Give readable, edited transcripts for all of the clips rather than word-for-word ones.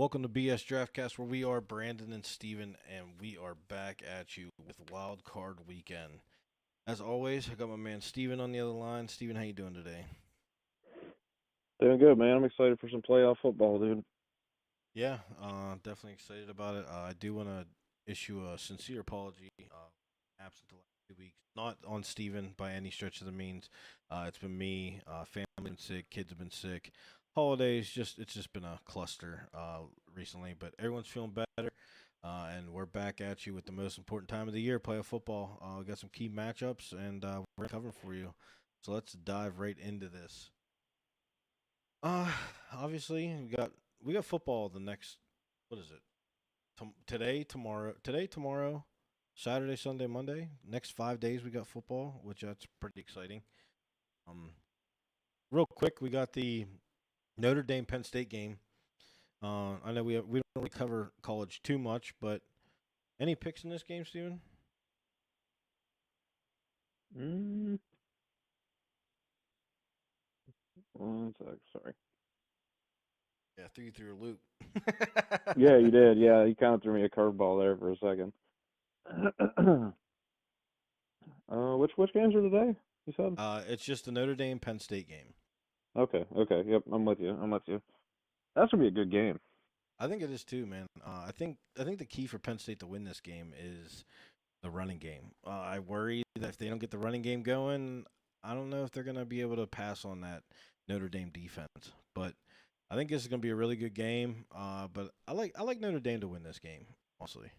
Welcome to BS Draftcast, where we are Brandon and Steven, and we are back at you with Wild Card Weekend. As always, I got my man Steven on the other line. Steven, how you doing today? Doing good, man. I'm excited for some playoff football, dude. Yeah, definitely excited about it. I do want to issue a sincere apology. Absent the last 2 weeks, not on Steven by any stretch of the means. It's been me. Family been sick, kids have been sick. Holidays, it's just been a cluster recently, but everyone's feeling better. And we're back at you with the most important time of the year, playoff football. We got some key matchups, and we're covering for you. So let's dive right into this. Uh, Obviously we got football the next, what is it? Today, tomorrow, Saturday, Sunday, Monday. Next 5 days we got football, which that's pretty exciting. Um, Real quick, we got the Notre Dame Penn State game. I know we don't really cover college too much, but any picks in this game, Steven? Mm, one sec, sorry. Yeah, threw you through a loop. Yeah, you did. Yeah, you kind of threw me a curveball there for a second. which games are today? You said? It's just the Notre Dame Penn State game. Okay, okay. Yep, I'm with you. I'm with you. That should be a good game. I think it is too, man. I think the key for Penn State to win this game is the running game. I worry that if they don't get the running game going, I don't know if they're going to be able to pass on that Notre Dame defense. But I think this is going to be a really good game. But I like Notre Dame to win this game, honestly.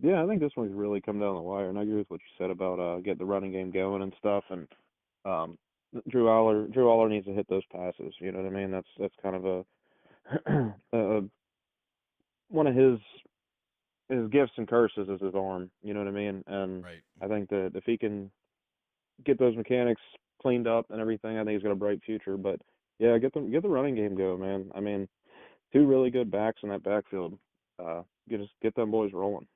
Yeah, I think this one's really come down the wire, and I agree with what you said about getting the running game going and stuff. And um, Drew Aller needs to hit those passes. You know what I mean? That's kind of a one of his gifts and curses is his arm. You know what I mean? And Right. I think that if he can get those mechanics cleaned up and everything, I think he's got a bright future. But yeah, get the running game going, man. I mean, two really good backs in that backfield. Get them boys rolling.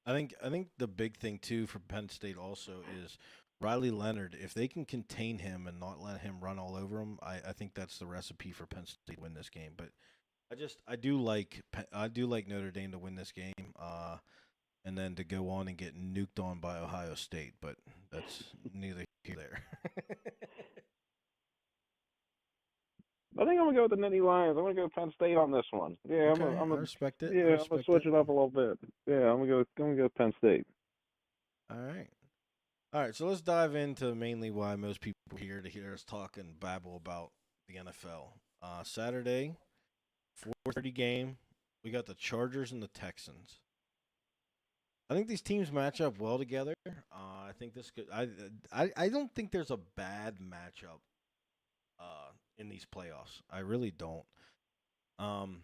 I think the big thing too for Penn State also is Riley Leonard. If they can contain him and not let him run all over him, I think that's the recipe for Penn State to win this game. But I do like Notre Dame to win this game. And then to go on and get nuked on by Ohio State, but that's neither here nor there. I think I'm gonna go with the Nittany Lions. I'm gonna go Penn State on this one. Yeah, Okay, I respect it. I I'm gonna respect switch it. it up a little bit. Yeah, I'm gonna go Penn State. All right. All right, so let's dive into mainly why most people are here to hear us talk and babble about the NFL. Saturday, 4:30 game. We got the Chargers and the Texans. I think these teams match up well together. I think this could. I don't think there's a bad matchup in these playoffs. I really don't. Um,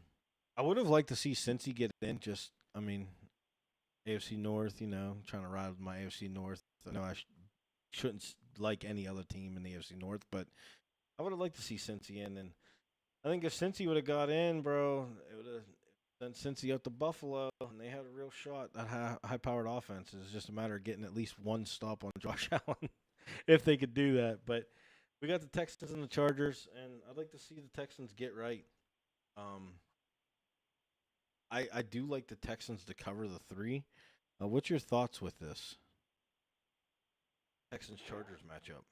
I would have liked to see Cincy get in. I mean, AFC North. Trying to ride with my AFC North. I know shouldn't like any other team in the AFC North, but I would have liked to see Cincy in. And I think if Cincy would have got in, bro, it would have sent Cincy up to Buffalo, and they had a real shot at high-powered offense. It's just a matter of getting at least one stop on Josh Allen, if they could do that. But we got the Texans and the Chargers, and I'd like to see the Texans get right. Um, I do like the Texans to cover the three. What's your thoughts with this Texans Chargers matchup?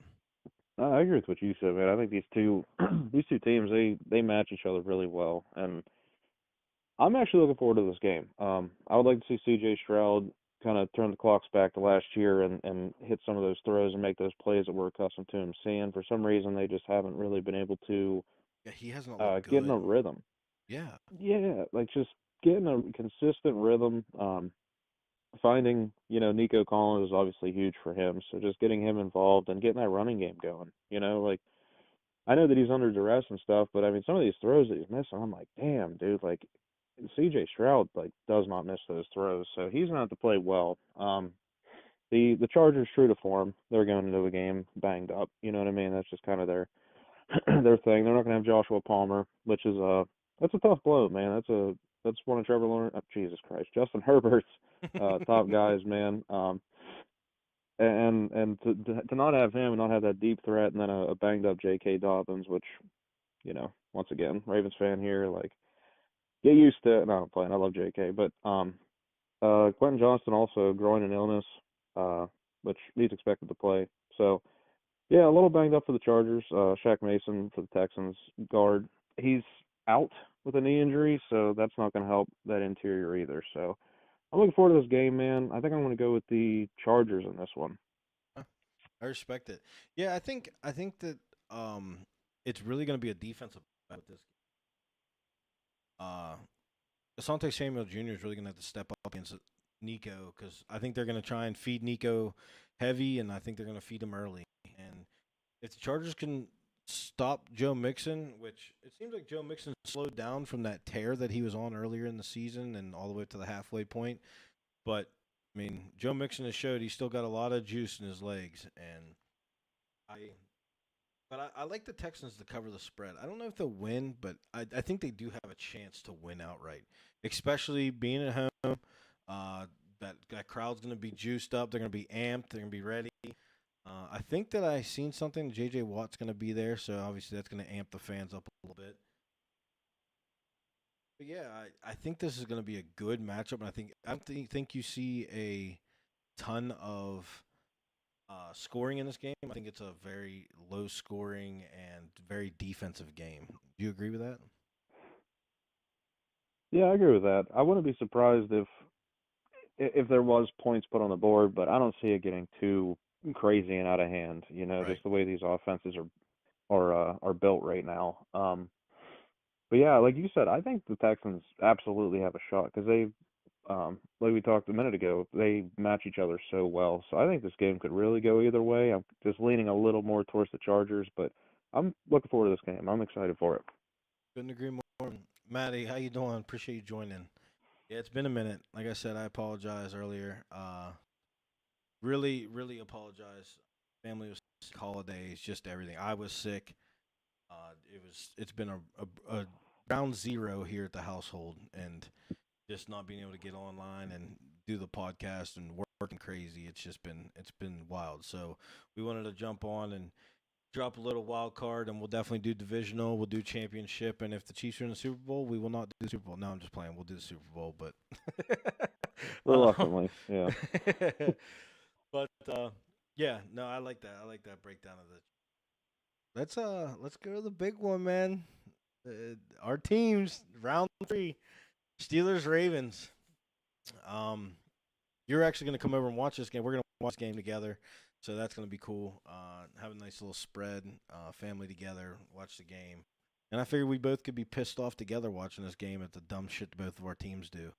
I agree with what you said, man. I think these two these two teams they match each other really well, and I'm actually looking forward to this game. I would like to see C.J. Stroud kind of turn the clocks back to last year and hit some of those throws and make those plays that we're accustomed to him seeing. For some reason, they just haven't really been able to Yeah, he has not looked get in a good. rhythm. Yeah, Yeah, like just getting a consistent rhythm. Finding Nico Collins is obviously huge for him. So just getting him involved and getting that running game going. Like I know that he's under duress and stuff, but I mean, some of these throws that he's missing, I'm like, damn, dude, like C.J. Stroud like does not miss those throws, so he's gonna have to play well. The Chargers, true to form, they're going into the game banged up. You know what I mean? That's just kind of their their thing. They're not gonna have Joshua Palmer, which is that's a tough blow, man. That's one of Trevor Lawrence. Oh, Jesus Christ, Justin Herbert's top guys, man. And to not have him and not have that deep threat, and then a banged up J.K. Dobbins, which once again, Ravens fan here. Like, get used to it. No, I'm playing. I love J.K. But Quentin Johnston also groin and illness, uh, which he's expected to play. So yeah, a little banged up for the Chargers. Shaq Mason for the Texans guard. He's out with a knee injury, so that's not going to help that interior either. So I'm looking forward to this game, man. I think I'm going to go with the Chargers in this one. I respect it. Yeah, I think that it's really going to be a defensive battle with this. Uh, Asante Samuel Jr. is really going to have to step up against Nico because I think they're going to try and feed Nico heavy, and I think they're going to feed him early. And if the Chargers can stop Joe Mixon, which it seems like Joe Mixon slowed down from that tear that he was on earlier in the season and all the way to the halfway point. But I mean, Joe Mixon has showed he's still got a lot of juice in his legs, and I. But I like the Texans to cover the spread. I don't know if they'll win, but I think they do have a chance to win outright, especially being at home. Uh, that crowd's going to be juiced up. They're going to be amped. They're going to be ready. I think that I seen something. J.J. Watt's going to be there, so obviously that's going to amp the fans up a little bit. But yeah, I think this is going to be a good matchup, and I don't think you see a ton of scoring in this game. I think it's a very low scoring and very defensive game. Do you agree with that? Yeah, I agree with that. I wouldn't be surprised if there was points put on the board, but I don't see it getting too crazy and out of hand. You know, Right. just the way these offenses are built right now. But yeah, like you said, I think the Texans absolutely have a shot because like we talked a minute ago, they match each other so well. So I think this game could really go either way. I'm just leaning a little more towards the Chargers, but I'm looking forward to this game. I'm excited for it. Couldn't agree more. Maddie, how you doing? Appreciate you joining. Yeah, it's been a minute. Like I said, I apologize earlier. Really, really apologize. Family was sick, holidays, just everything. I was sick. It's been a round zero here at the household, and just not being able to get online and do the podcast and working crazy. It's been wild. So we wanted to jump on and drop a little wild card, and we'll definitely do divisional. We'll do championship, and if the Chiefs are in the Super Bowl, we will not do the Super Bowl. No, I'm just playing. We'll do the Super Bowl, but um, Reluctantly, yeah. but yeah, no, I like that. I like that breakdown of the. Let's go to the big one, man. Our teams round three: Steelers Ravens. Um, you're actually going to come over and watch this game. We're going to watch the game together. So that's going to be cool. Have a nice little spread, family together, watch the game. And I figured we both could be pissed off together watching this game at the dumb shit both of our teams do.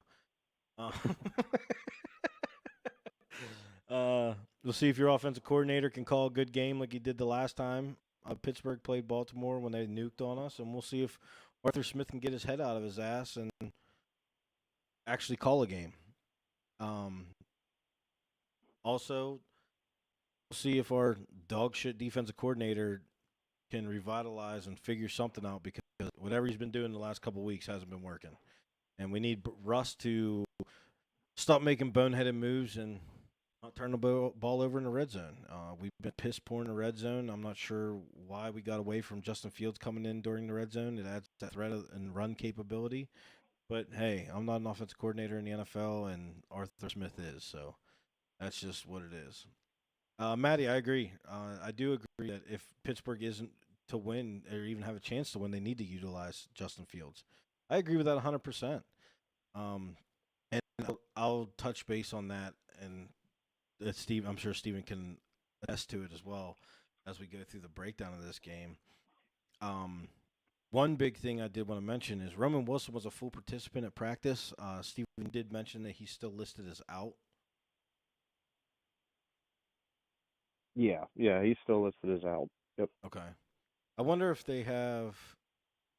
Uh, we'll see if your offensive coordinator can call a good game like he did the last time Pittsburgh played Baltimore when they nuked on us. And we'll see if Arthur Smith can get his head out of his ass and actually call a game. Um, Also, we'll see if our dog shit defensive coordinator can revitalize and figure something out because whatever he's been doing the last couple of weeks hasn't been working. And we need Russ to stop making boneheaded moves and not turn the ball over in the red zone. We've been piss poor in the red zone. I'm not sure why we got away from Justin Fields coming in during the red zone. It adds that threat and run capability. But hey, I'm not an offensive coordinator in the NFL, and Arthur Smith is. So that's just what it is. Maddie, I agree. I do agree that if Pittsburgh isn't to win or even have a chance to win, they need to utilize Justin Fields. I agree with that 100%. Um, and I'll touch base on that, and Steve, I'm sure Steven can attest to it as well as we go through the breakdown of this game. Um, One big thing I did want to mention is Roman Wilson was a full participant at practice. Steven did mention that he's still listed as out. Yeah, yeah, he's still listed as out. Yep. Okay. I wonder if they have.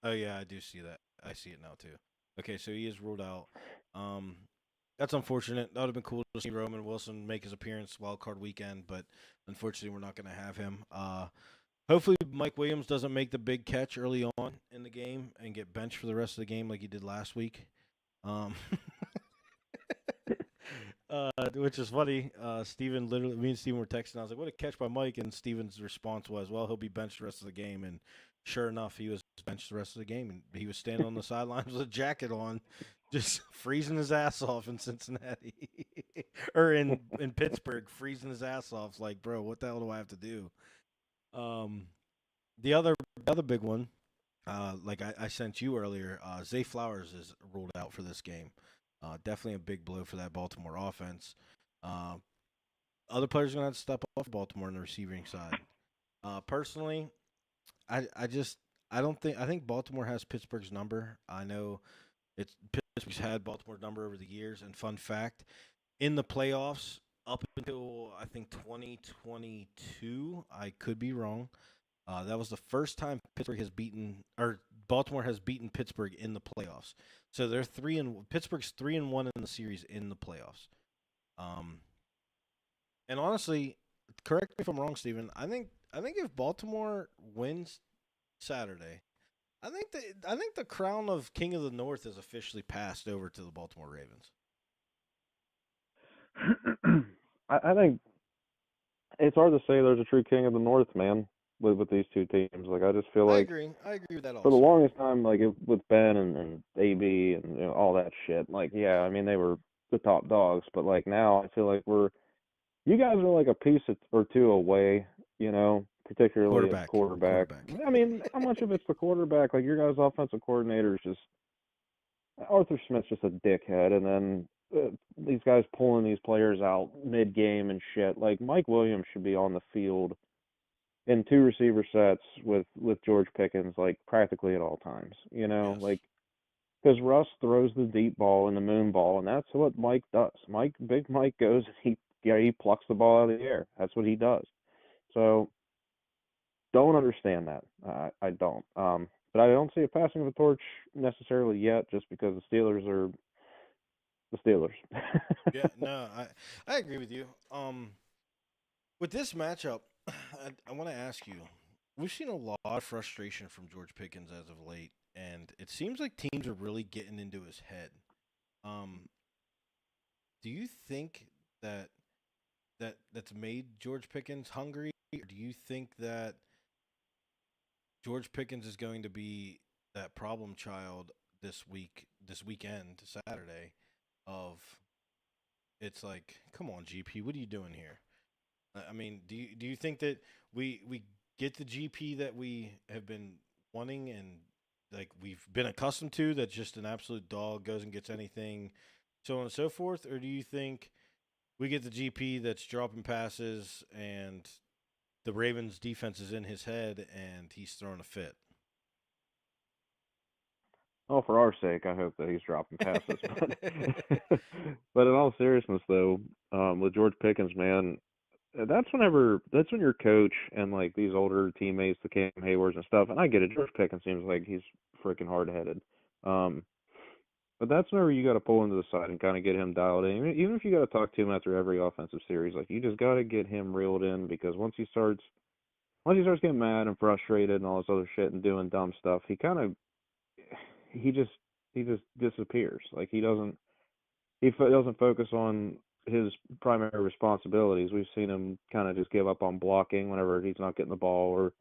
Oh yeah, I do see that. I see it now too. Okay, so he is ruled out. Um, that's unfortunate. That would have been cool to see Roman Wilson make his appearance wild card weekend, but unfortunately, we're not going to have him. Hopefully, Mike Williams doesn't make the big catch early on in the game and get benched for the rest of the game like he did last week. Um, which is funny. Steven literally, me and Steven were texting. I was like, "What a catch by Mike!" And Steven's response was, "Well, he'll be benched the rest of the game." And Sure enough, he was benched the rest of the game, and he was standing on the sidelines with a jacket on, just freezing his ass off in Cincinnati or in Pittsburgh, freezing his ass off. It's like, bro, what the hell do I have to do? Um, the other big one, like I sent you earlier, Zay Flowers is ruled out for this game. Definitely a big blow for that Baltimore offense. Uh, Other players are gonna have to step off Baltimore on the receiving side. Personally, I I don't think I think Baltimore has Pittsburgh's number. I know it's Pittsburgh's had Baltimore's number over the years. And fun fact, in the playoffs up until I think 2022, I could be wrong. That was the first time Pittsburgh has beaten or Baltimore has beaten Pittsburgh in the playoffs. So they're Pittsburgh's 3-1 in the series in the playoffs. Um, and honestly, correct me if I'm wrong, Steven. I think if Baltimore wins Saturday, I think the crown of King of the North is officially passed over to the Baltimore Ravens. I think it's hard to say there's a true king of the North, man, with these two teams. Like I just feel I like agree. I agree with that for the also. longest time, like with Ben and AB and all that shit, like yeah, I mean they were the top dogs, but like now I feel like you guys are like a piece or two away, particularly at Quarterback. quarterback. Quarterback. I mean, how much of it's the quarterback? Like your guys' offensive coordinator is just Arthur Smith's just a dickhead, and then these guys pulling these players out mid game and shit. Like Mike Williams should be on the field in two receiver sets with George Pickens like practically at all times. Yes. Like because Russ throws the deep ball and the moon ball, and that's what Mike does. Big Mike goes and he plucks the ball out of the air. That's what he does. So don't understand that. I don't. But I don't see a passing of the torch necessarily yet, just because the Steelers are the Steelers. Yeah. No. I agree with you. With this matchup, I want to ask you. We've seen a lot of frustration from George Pickens as of late, and it seems like teams are really getting into his head. Um, do you think that that's made George Pickens hungry, or do you think that George Pickens is going to be that problem child this weekend, Saturday, of it's like, come on, GP, what are you doing here? I mean, do you think that we get the GP that we have been wanting and like we've been accustomed to, that's just an absolute dog, goes and gets anything, so on and so forth, or do you think we get the GP that's dropping passes and the Ravens defense is in his head and he's throwing a fit? Oh, for our sake, I hope that he's dropping passes. But but in all seriousness, though, with George Pickens, man, that's when your coach and like these older teammates, the Cam Haywards and stuff, and I get it. George Pickens seems like he's freaking hard headed. Um, but that's whenever you got to pull into the side and kind of get him dialed in. Even if you got to talk to him after every offensive series, like you just got to get him reeled in because once he starts getting mad and frustrated and all this other shit and doing dumb stuff, he just he just disappears. Like he doesn't focus on his primary responsibilities. We've seen him kind of just give up on blocking whenever he's not getting the ball, or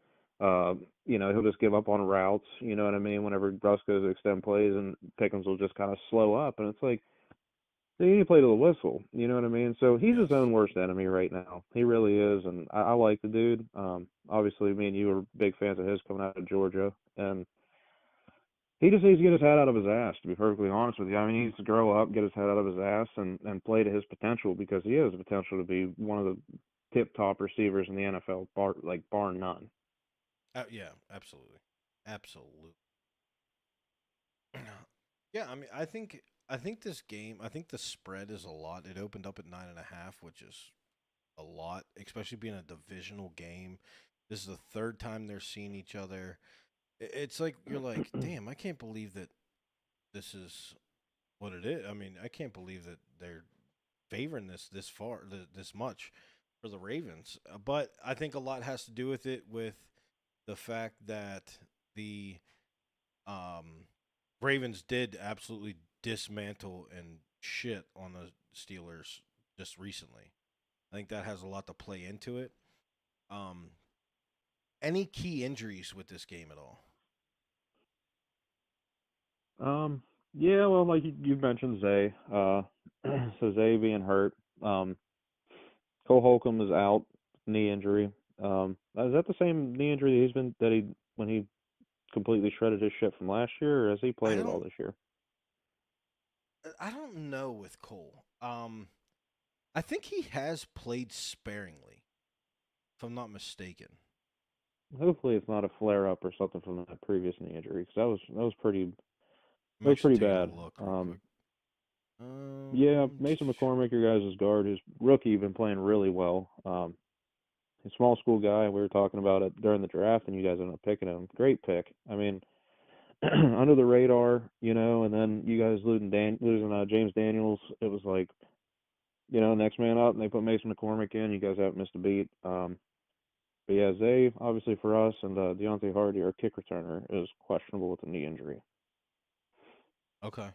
he'll just give up on routes. You know what I mean? Whenever Russ goes to extend plays, and Pickens will just kind of slow up, and it's like you need to play to the whistle. You know what I mean? So he's his Yes. own worst enemy right now. He really is, and I like the dude. Obviously, me and you are big fans of his coming out of Georgia, and he just needs to get his head out of his ass, to be perfectly honest with you. I mean, he needs to grow up, get his head out of his ass, and play to his potential because he has the potential to be one of the tip top receivers in the NFL, bar none. Yeah, absolutely. Absolutely. Yeah, I mean, I think this game, I think the spread is a lot. It opened up at 9.5, which is a lot, especially being a divisional game. This is the third time they're seeing each other. It's like you're like, damn, I can't believe that this is what it is. I mean, I can't believe that they're favoring this far, this much for the Ravens. But I think a lot has to do with it, with the fact that the um, Ravens did absolutely dismantle and shit on the Steelers just recently. I think that has a lot to play into it. Um, Any key injuries with this game at all? Yeah, well, like you mentioned Zay. So Zay being hurt. Cole Holcomb is out, knee injury. Is that the same knee injury that he when he completely shredded his shit from last year, or has he I played at all don't this year? I don't know with Cole. I think he has played sparingly, if I'm not mistaken. Hopefully, it's not a flare up or something from that previous knee injury, because I'm that was actually pretty taking a bad. look real quick. Yeah, Mason McCormick, your guys' guard, his rookie, been playing really well. He's a small school guy. We were talking about it during the draft, and you guys ended up picking him. Great pick. I mean, under the radar, and then you guys losing James Daniels. It was like, next man up, and they put Mason McCormick in. You guys haven't missed a beat. But yeah, Zay, obviously for us, and Deontay Hardy, our kick returner, is questionable with a knee injury. Okay.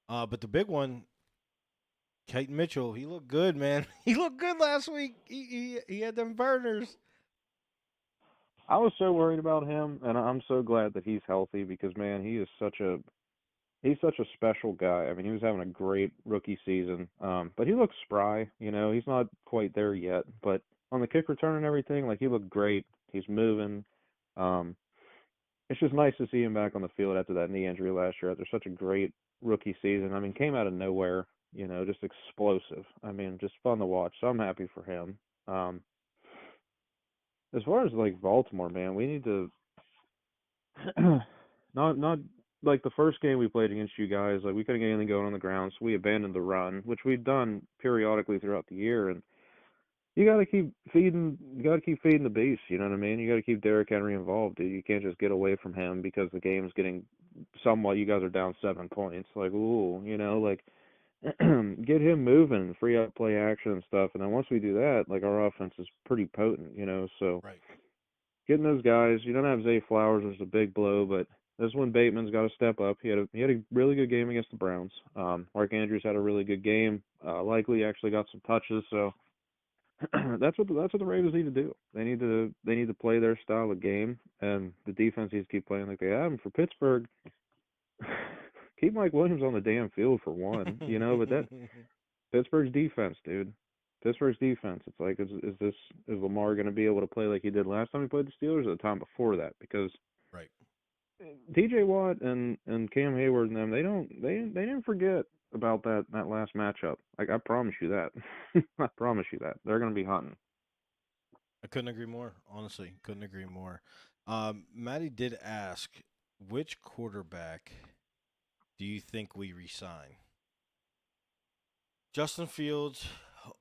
But the big one, Keaton Mitchell, he looked good, man. He looked good last week. He had them burners. I was so worried about him, and I'm so glad that he's healthy because man, he's such a special guy. I mean, he was having a great rookie season, but he looks spry. He's not quite there yet, but on the kick return and everything, like he looked great. He's moving. Um, it's just nice to see him back on the field after that knee injury last year. After such a great rookie season, I mean, came out of nowhere. Just explosive. I mean, just fun to watch. So I'm happy for him. Um, as far as like Baltimore, man, we need to not like the first game we played against you guys, like we couldn't get anything going on the ground, so we abandoned the run, which we've done periodically throughout the year. And you gotta keep feeding the beast. You know what I mean? You gotta keep Derrick Henry involved, dude. You can't just get away from him because the game's getting somewhat. You guys are down 7 points. Like, ooh, like get him moving, free up play action and stuff. And then once we do that, like our offense is pretty potent. So Right. getting those guys. You don't have Zay Flowers, which is a big blow, but this one Bateman's got to step up. He had a really good game against the Browns. Mark Andrews had a really good game. Likely actually got some touches, so that's what the Ravens need to do. They need to play their style of game, and the defense needs to keep playing like they have. And for Pittsburgh, keep Mike Williams on the damn field for one. But that Pittsburgh's defense, dude. Pittsburgh's defense. It's like, is Lamar going to be able to play like he did last time he played the Steelers, or the time before that? Because Right. T.J. Watt and Cam Hayward and them, they didn't forget about that last matchup. Like, I promise you that. I promise you that they're going to be hunting. I couldn't agree more. Honestly, couldn't agree more. Maddie did ask, which quarterback do you think we resign? Justin Fields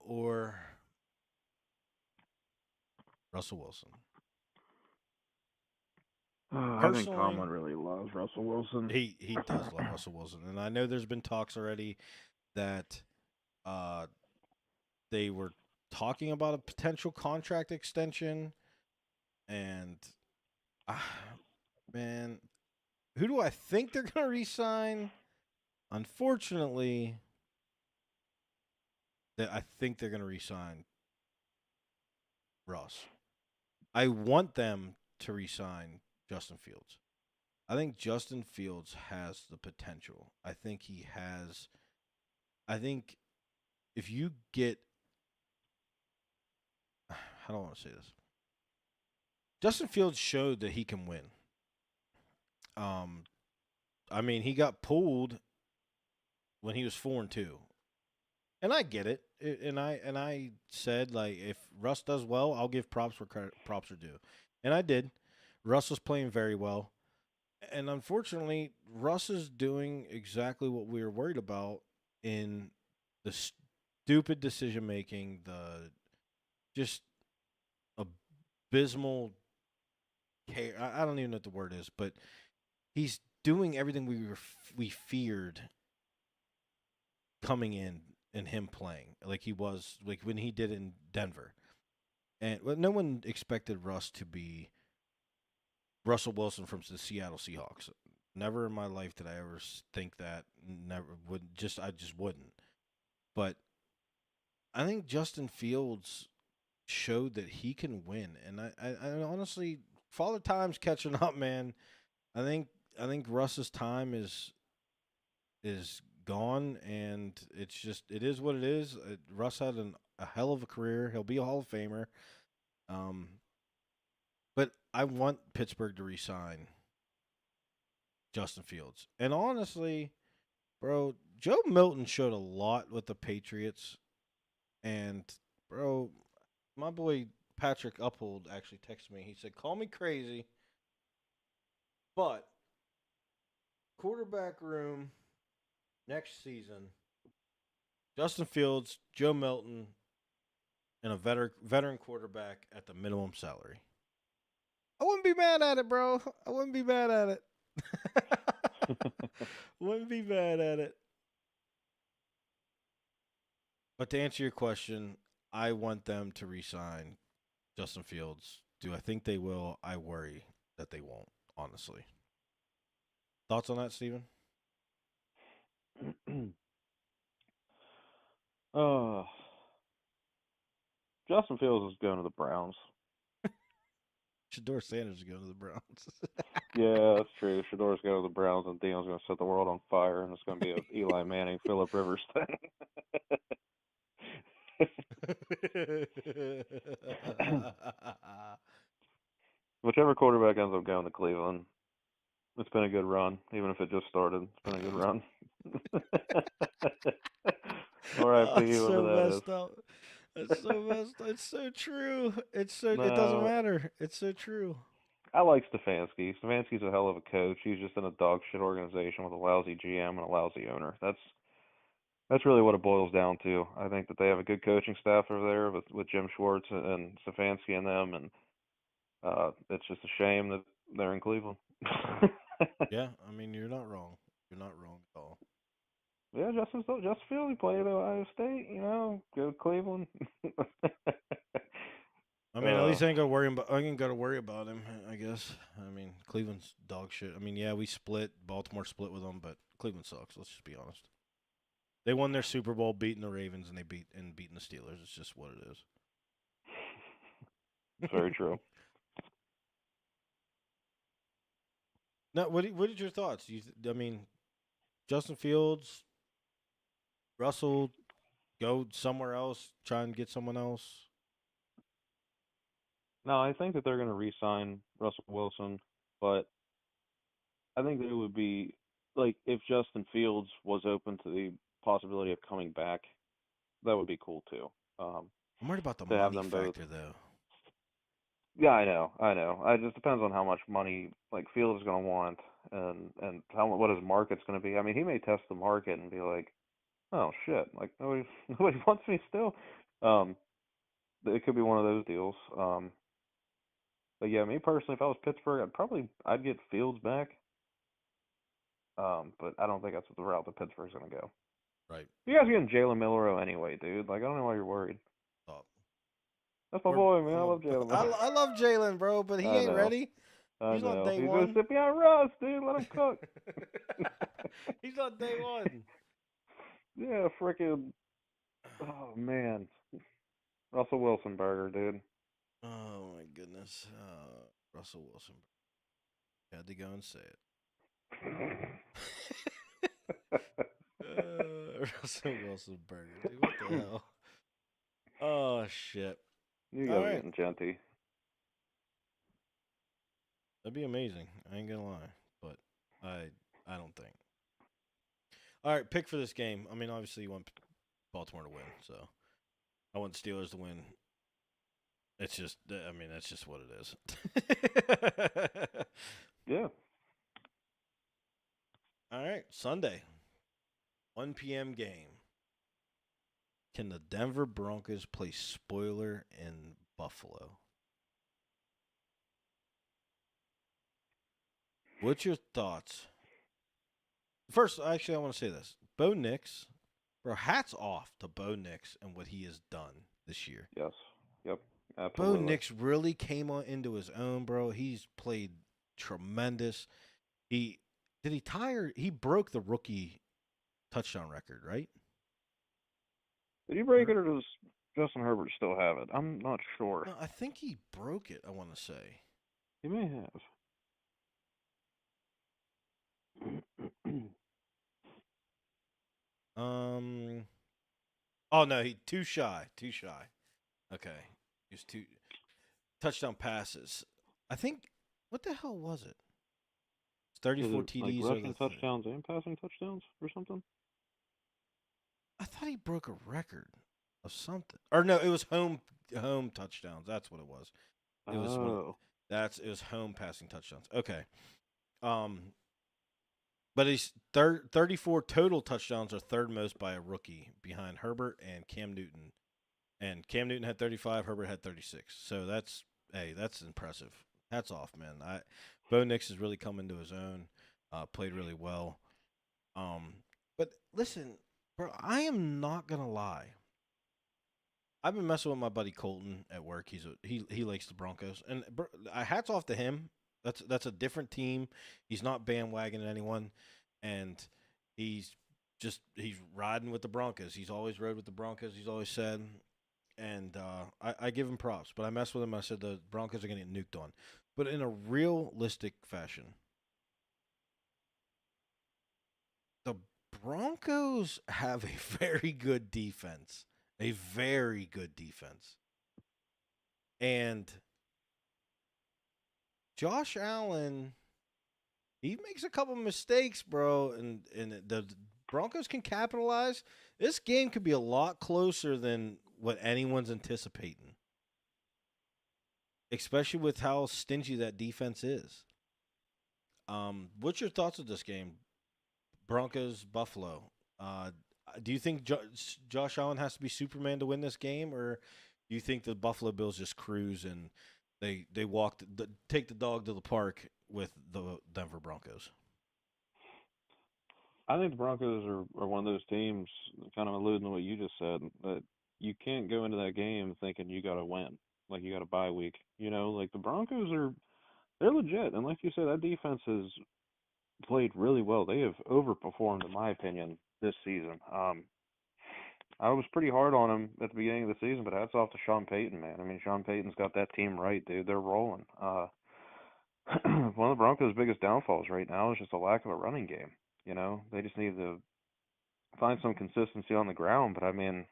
or Russell Wilson? I think Personally, Tomlin really loves Russell Wilson. he does love Russell Wilson, and I know there's been talks already that uh they were talking about a potential contract extension, and man, who do I think they're gonna resign? Unfortunately, that I think they're gonna resign Russ. I want them to resign Justin Fields. I think Justin Fields has the potential. I think if you get, how do I want to say this? Justin Fields showed that he can win. Um, I mean, he got pulled when he was 4-2, and I get it. And I said, like, if Russ does well, I'll give props where props are due, and I did. Russ was playing very well, and unfortunately, Russ is doing exactly what we were worried about in the stupid decision making, the just abysmal care. I don't even know what the word is, but he's doing everything we feared coming in and him playing like he was like when he did in Denver. And well, no one expected Russ to be Russell Wilson from the Seattle Seahawks. Never in my life did I ever think that. Never would just I just wouldn't. But I think Justin Fields showed that he can win. And I honestly, Father Time's catching up, man. I think Russ's time is gone, and it is what it is. Russ had a hell of a career. He'll be a Hall of Famer. Um, but I want Pittsburgh to resign Justin Fields. And honestly, bro, Joe Milton showed a lot with the Patriots. And bro, my boy Patrick Uphold actually texted me. He said, "Call me crazy, but quarterback room next season, Justin Fields, Joe Milton, and a veteran quarterback at the minimum salary." I wouldn't be mad at it, bro. I wouldn't be mad at it. Wouldn't be mad at it. But to answer your question, I want them to re-sign Justin Fields. Do I think they will? I worry that they won't, honestly. Thoughts on that, Steven? uh, Justin Fields is going to the Browns. Shador Sanders is going to the Browns. Yeah, that's true. Shador's going to the Browns, and Dion's going to set the world on fire, and it's going to be a Eli Manning, Phillip Rivers thing. Whichever quarterback ends up going to Cleveland, it's been a good run, even if it just started. It's been a good run. R.I.P. It's whoever so that is. messed up. It's so messed up. It's so true. It doesn't No, matter. It's so true. I like Stefanski. Stefanski's a hell of a coach. He's just in a dog shit organization with a lousy GM and a lousy owner. That's really what it boils down to. I think that they have a good coaching staff over there with Jim Schwartz and Stefanski and them, and it's just a shame that they're in Cleveland. Yeah, I mean, you're not wrong. You're not wrong at all. Yeah, Justin Fields, he played at Ohio State, go to Cleveland. I mean, at least I ain't got to worry about. I ain't got to worry about him. I guess. I mean, Cleveland's dog shit. I mean, yeah, we split. Baltimore split with them, but Cleveland sucks. Let's just be honest. They won their Super Bowl beating the Ravens, and beating the Steelers. It's just what it is. It's very true. Now, what are your thoughts? I mean, Justin Fields, Russell, go somewhere else, try and get someone else. No, I think that they're going to re-sign Russell Wilson, but I think that it would be like if Justin Fields was open to the possibility of coming back, that would be cool too. I'm worried about the To have money them both. factor, though. Yeah, I know. It just depends on how much money like Fields is going to want, and what his market's going to be. I mean, he may test the market and be like, oh shit, like nobody wants me still. Um, it could be one of those deals. But yeah, me personally, if I was Pittsburgh, I'd get Fields back. But I don't think that's the route that Pittsburgh's gonna go. Right. You guys are getting Jalen Milroe anyway, dude. Like I don't know why you're worried. Stop. That's my boy, man. I love Jalen Milroe. I love Jalen, bro, but he I ain't know. ready. I He's not know. day He's one. gonna sit behind Russ, dude. Let him cook. He's not day one. Yeah, freaking. Oh man, Russell Wilson burger, dude. Oh my goodness, Russell Wilson. Had to go and say it. Russell Wilson burger, dude. What the hell? Oh shit. You guys are getting genty. That'd be amazing. I ain't gonna lie, but I don't think. All right, pick for this game. I mean, obviously you want Baltimore to win, so I want the Steelers to win. It's just, I mean, that's just what it is. Yeah. All right, Sunday, 1 p.m. game. Can the Denver Broncos play spoiler in Buffalo? What's your thoughts? First, actually, I want to say this. Bo Nix, bro, hats off to Bo Nix and what he has done this year. Yes. Yep. Absolutely. Bo Nix really came into his own, bro. He's played tremendous. He broke the rookie touchdown record, right? Did he break it or does Justin Herbert still have it? I'm not sure. No, I think he broke it. I want to say. He may have. Um. Oh no, he too shy. Too shy. Okay, he's two touchdown passes. I think. What the hell was it? It's Is 34 it like TDs or rushing the. touchdowns and passing touchdowns or something? I thought he broke a record of something. Or no, it was home touchdowns. That's what it was. It was one. Oh, It was home passing touchdowns. Okay. Um, but he's 34 total touchdowns are third most by a rookie behind Herbert and Cam Newton. And Cam Newton had 35, Herbert had 36. So that's impressive. Hats off, man. Bo Nix has really come into his own. Played really well. Um, but listen, bro, I am not gonna lie. I've been messing with my buddy Colton at work. He likes the Broncos, and hats off to him. That's a different team. He's not bandwagoning anyone, and he's riding with the Broncos. He's always rode with the Broncos. He's always said, and I give him props. But I messed with him. I said the Broncos are going to get nuked on, but in a realistic fashion. The Broncos have a very good defense. A very good defense. And Josh Allen, he makes a couple mistakes, bro, and the Broncos can capitalize. This game could be a lot closer than what anyone's anticipating, especially with how stingy that defense is. What's your thoughts of this game, Broncos Buffalo? Do you think Josh Allen has to be Superman to win this game, or do you think the Buffalo Bills just cruise and they take the dog to the park with the Denver Broncos? I think the Broncos are one of those teams, kind of alluding to what you just said, that you can't go into that game thinking you got to win, like you got a bye week. You know, like the Broncos they're legit, and like you said, that defense has played really well. They have overperformed, in my opinion, this season. I was pretty hard on him at the beginning of the season, but hats off to Sean Payton, man. I mean, Sean Payton's got that team right, dude. They're rolling. One of the Broncos' biggest downfalls right now is just a lack of a running game. You know, they just need to find some consistency on the ground. But I mean,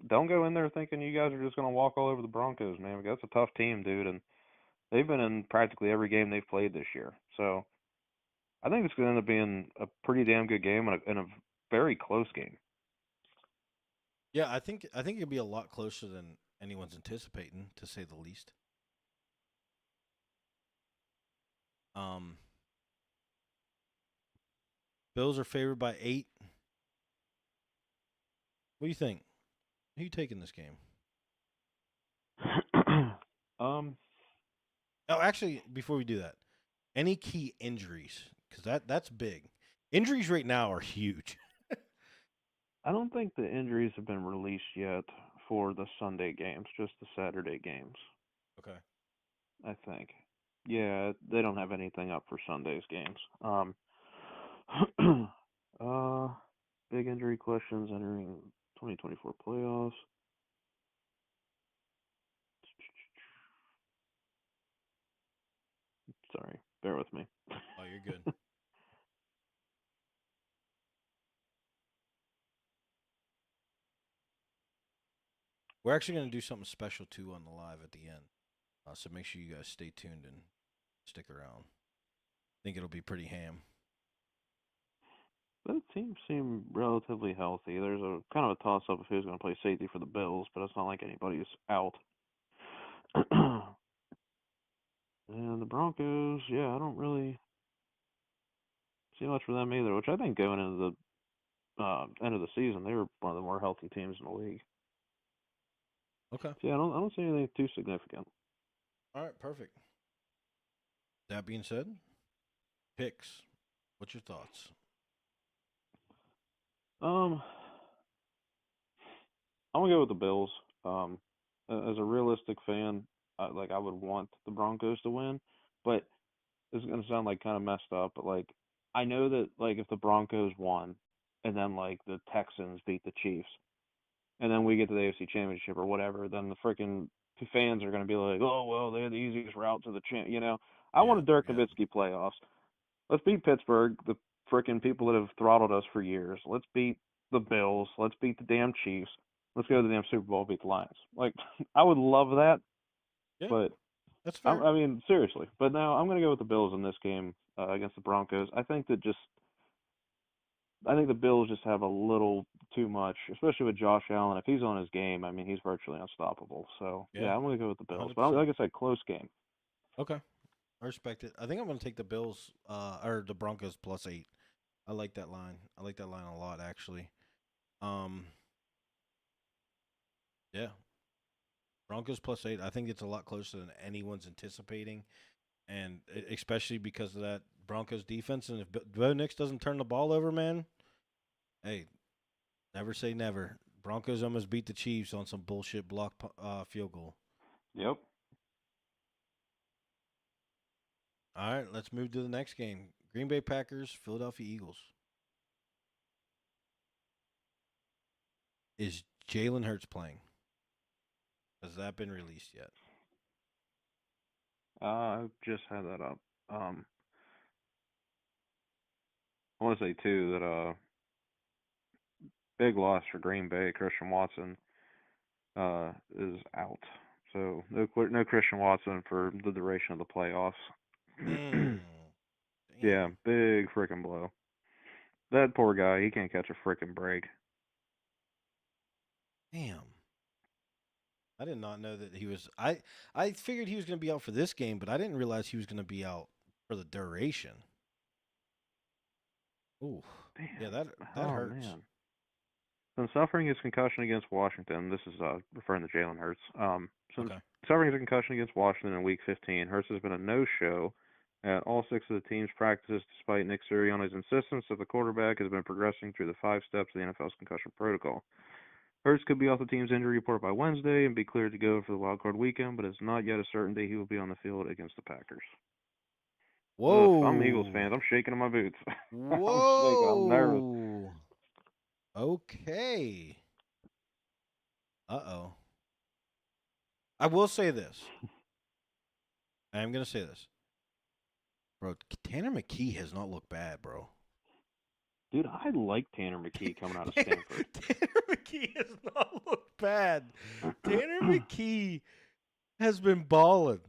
don't go in there thinking you guys are just going to walk all over the Broncos, man. That's a tough team, dude, and they've been in practically every game they've played this year. So I think it's going to end up being a pretty damn good game and a very close game. Yeah, I think it'd be a lot closer than anyone's anticipating, to say the least. Um, Bills are favored by 8. What do you think? Who you taking this game? um, Oh, actually, before we do that, any key injuries? Because that's big. Injuries right now are huge. I don't think the injuries have been released yet for the Sunday games, just the Saturday games, Okay. I think. Yeah, they don't have anything up for Sunday's games. uh, big injury questions entering 2024 playoffs. Sorry, bear with me. Oh, you're good. We're actually going to do something special too on the live at the end. So make sure you guys stay tuned and stick around. I think it'll be pretty ham. Both teams seem relatively healthy. There's a kind of a toss up of who's going to play safety for the Bills, but it's not like anybody's out. And the Broncos, yeah, I don't really see much for them either. Which I think going into the end of the season, they were one of the more healthy teams in the league. Okay. So yeah, I don't see anything too significant. All right. Perfect. That being said, picks. What's your thoughts? Um, I'm gonna go with the Bills. As a realistic fan, I would want the Broncos to win, but this is gonna sound like kind of messed up, but like I know that like if the Broncos won and then like the Texans beat the Chiefs, and then we get to the AFC Championship or whatever, then the freaking fans are going to be like, oh, well, they had the easiest route to the I want Yeah, a Dirk yeah. Nowitzki playoffs. Let's beat Pittsburgh, the freaking people that have throttled us for years. Let's beat the Bills. Let's beat the damn Chiefs. Let's go to the damn Super Bowl, beat the Lions. Like, I would love that, Yeah, but that's fair. I mean, seriously. But no, I'm going to go with the Bills in this game against the Broncos. I think the Bills just have a little too much, especially with Josh Allen. If he's on his game, I mean, he's virtually unstoppable. So Yeah, yeah, I'm going to go with the Bills. But 100%. like I said, close game. Okay, I respect it. I think I'm going to take the Bills or the Broncos +8. I like that line. I like that line a lot, actually. Um, yeah, Broncos +8. I think it's a lot closer than anyone's anticipating, and especially because of that Broncos defense. And if Bo Nix doesn't turn the ball over, man, hey, never say never. Broncos almost beat the Chiefs on some bullshit block field goal. Yep. All right, let's move to the next game. Green Bay Packers, Philadelphia Eagles. Is Jalen Hurts playing? Has that been released yet? I just had that up. I want to say too that big loss for Green Bay. Christian Watson is out, so no Christian Watson for the duration of the playoffs. Mm, Yeah, damn. big freaking blow. That poor guy, he can't catch a freaking break. Damn. I did not know that he was. I figured he was going to be out for this game, but I didn't realize he was going to be out for the duration. Ooh, yeah, Damn. that Oh hurts. man. Since suffering his concussion against Washington, this is referring to Jalen Hurts. Since Okay. suffering his concussion against Washington in Week 15, Hurts has been a no-show at all 6 of the team's practices, despite Nick Sirianni's insistence that the quarterback has been progressing through the 5 steps of the NFL's concussion protocol. Hurts could be off the team's injury report by Wednesday and be cleared to go for the wildcard weekend, but it's not yet a certainty he will be on the field against the Packers. Ugh, I'm Eagles Whoa. fans. I'm shaking in my boots. I'm shaking. I'm nervous. Whoa. Okay. Uh-oh. I will say this. I am going to say this. Bro, Tanner McKee has not looked bad, bro. Dude, I like Tanner McKee coming out of Stanford. Tanner McKee has not looked bad. Tanner McKee has been balling.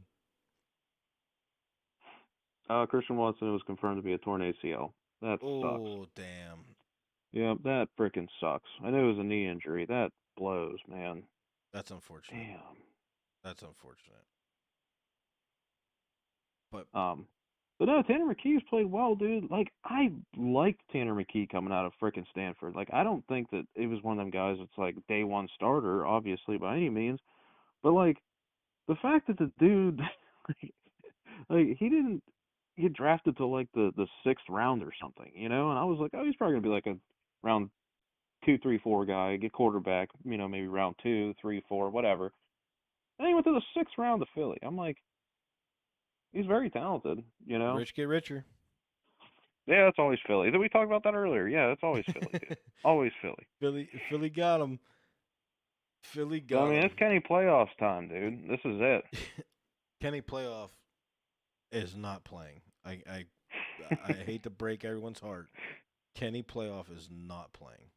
Christian Watson was confirmed to be a torn ACL. That sucks. Oh, damn. Yeah, that freaking sucks. I know it was a knee injury. That blows, man. That's unfortunate. Damn. That's unfortunate. But but no, Tanner McKee's played well, dude. Like, I liked Tanner McKee coming out of freaking Stanford. Like, I don't think that it was one of them guys that's like day one starter, obviously, by any means. But like, the fact that the dude, like he didn't get drafted to like the 6th round or something, And I was like, oh, he's probably gonna be like a round 2, 3, 4 guy, get quarterback, maybe round 2, 3, 4, whatever. And he went to the 6th round of Philly. I'm like, he's very talented. rich get richer. Yeah, that's always Philly. Did we talk about that earlier? Yeah, that's always Philly, dude. Always Philly. Philly got him. Philly But, got I mean, him. it's Kenny playoffs time, dude. This is it. Kenny playoff is not playing. I hate to break everyone's heart. Kenny playoff is not playing.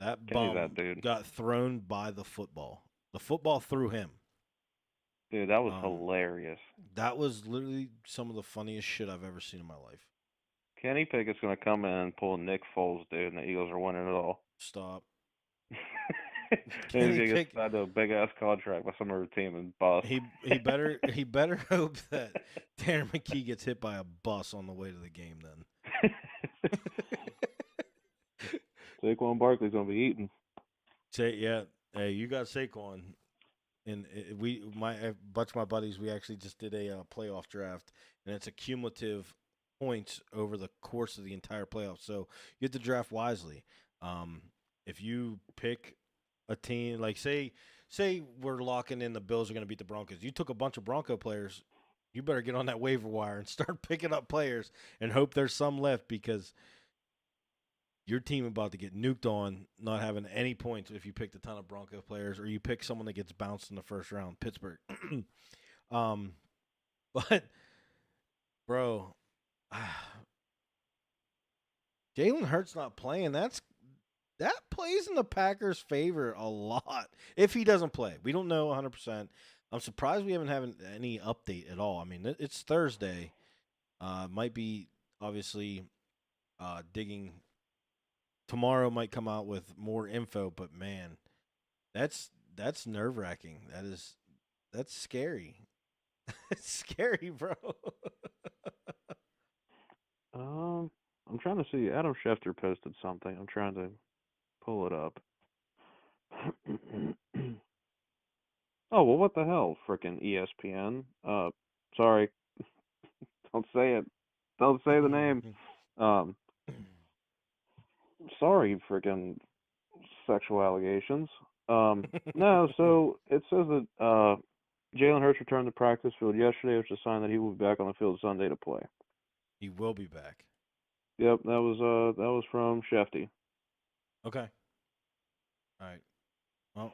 That Kenny's bum that dude. got thrown by the football. The football threw him. Dude, that was hilarious. That was literally some of the funniest shit I've ever seen in my life. Kenny Pickett's going to come in and pull Nick Foles, dude, and the Eagles are winning it all. Stop. And he's going to get signed to a big-ass contract by some other team and bust. He better hope that Tanner McKee gets hit by a bus on the way to the game then. Saquon Barkley's going to be eating. Yeah. Hey, you got Saquon. And a bunch of my buddies, we actually just did a playoff draft, and it's a cumulative points over the course of the entire playoff. So you have to draft wisely. If you pick a team, like say we're locking in the Bills are going to beat the Broncos. You took a bunch of Bronco players. You better get on that waiver wire and start picking up players and hope there's some left because your team about to get nuked on, not having any points if you picked a ton of Bronco players or you pick someone that gets bounced in the first round, Pittsburgh. um, but bro, Jalen Hurts not playing. That plays in the Packers' favor a lot if he doesn't play. We don't know 100%. I'm surprised we haven't had any update at all. I mean, it's Thursday. Might be obviously digging. Tomorrow might come out with more info, but man, that's nerve wracking. That's scary. It's scary, bro. I'm trying to see. Adam Schefter posted something. I'm trying to pull it up. Oh, well, what the hell, frickin' ESPN? Sorry, don't say it. Don't say the name. Um, sorry, frickin' sexual allegations. No, so it says that Jalen Hurts returned to practice field yesterday, which is a sign that he will be back on the field Sunday to play. He will be back. Yep, that was from Shefty. Okay. All right. Well,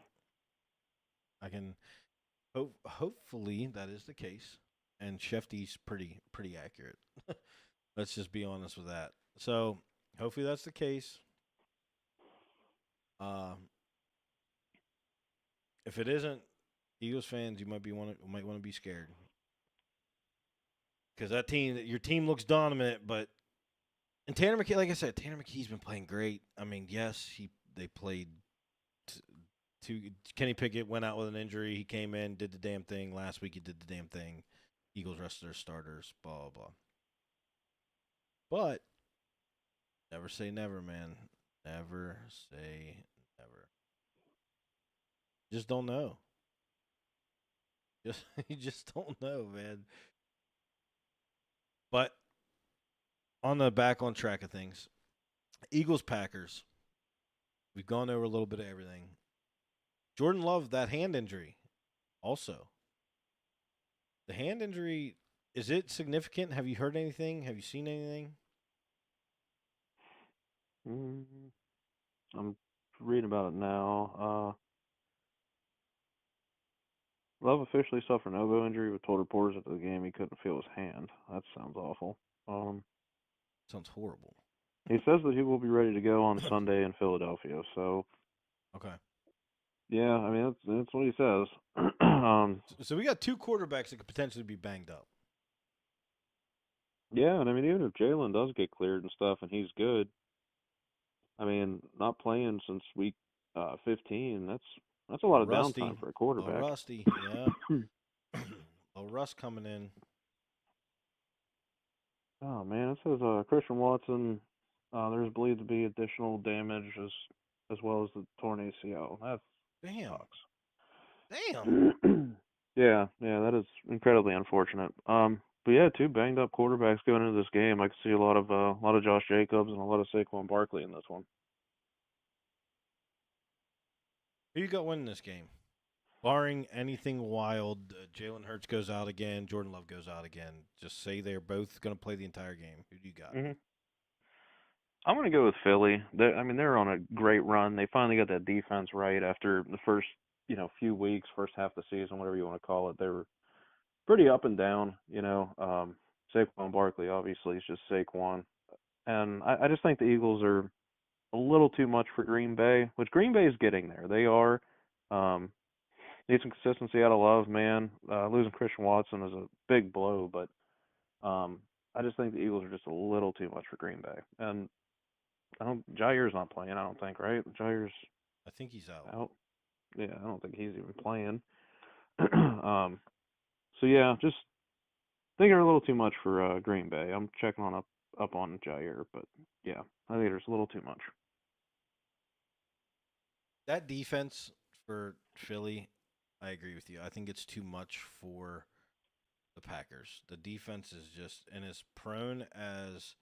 I can hopefully that is the case, and Shefty's pretty accurate. Let's just be honest with that. So hopefully that's the case. If it isn't, Eagles fans, you might want to be scared because your team looks dominant, but and Tanner McKee, like I said, Tanner McKee's been playing great. I mean, yes, they played. Kenny Pickett went out with an injury. He came in, did the damn thing. Last week he did the damn thing. Eagles rested their starters. Blah blah. But never say never, man. Never say never. Just don't know. You just don't know, man. But on the back on track of things, Eagles Packers. We've gone over a little bit of everything. Jordan Love, that hand injury, also. The hand injury, is it significant? Have you heard anything? Have you seen anything? I'm reading about it now. Love officially suffered an elbow injury, but told reporters after the game he couldn't feel his hand. That sounds awful. Sounds horrible. He says that he will be ready to go on Sunday in Philadelphia. So, okay. Yeah, I mean that's what he says. So we got two quarterbacks that could potentially be banged up. Yeah, and I mean even if Jalen does get cleared and stuff, and he's good, I mean not playing since week 15, that's a lot of rusty, downtime for a quarterback. Rusty, yeah. Rust coming in. Oh man, it says Christian Watson. There's believed to be additional damage as well as the torn ACL. That sucks. Damn. Yeah, that is incredibly unfortunate. But yeah, two banged up quarterbacks going into this game. I could see a lot of Josh Jacobs and a lot of Saquon Barkley in this one. Who you got winning this game? Barring anything wild, Jalen Hurts goes out again, Jordan Love goes out again. Just say they're both going to play the entire game. Who do you got? Mm-hmm. I'm going to go with Philly. They're on a great run. They finally got that defense right after the first, few weeks, first half of the season, whatever you want to call it. They were pretty up and down, Saquon Barkley obviously is just Saquon. And I just think the Eagles are a little too much for Green Bay, which Green Bay is getting there. They are. Need some consistency out of Love, man. Losing Christian Watson is a big blow, but I just think the Eagles are just a little too much for Green Bay. And Jair's not playing, I don't think, right? Jair's I think he's out. Yeah, I don't think he's even playing. So yeah, just think they're a little too much for Green Bay. I'm checking up on Jair, but yeah, I think there's a little too much. That defense for Philly, I agree with you. I think it's too much for the Packers. The defense is just, and as prone as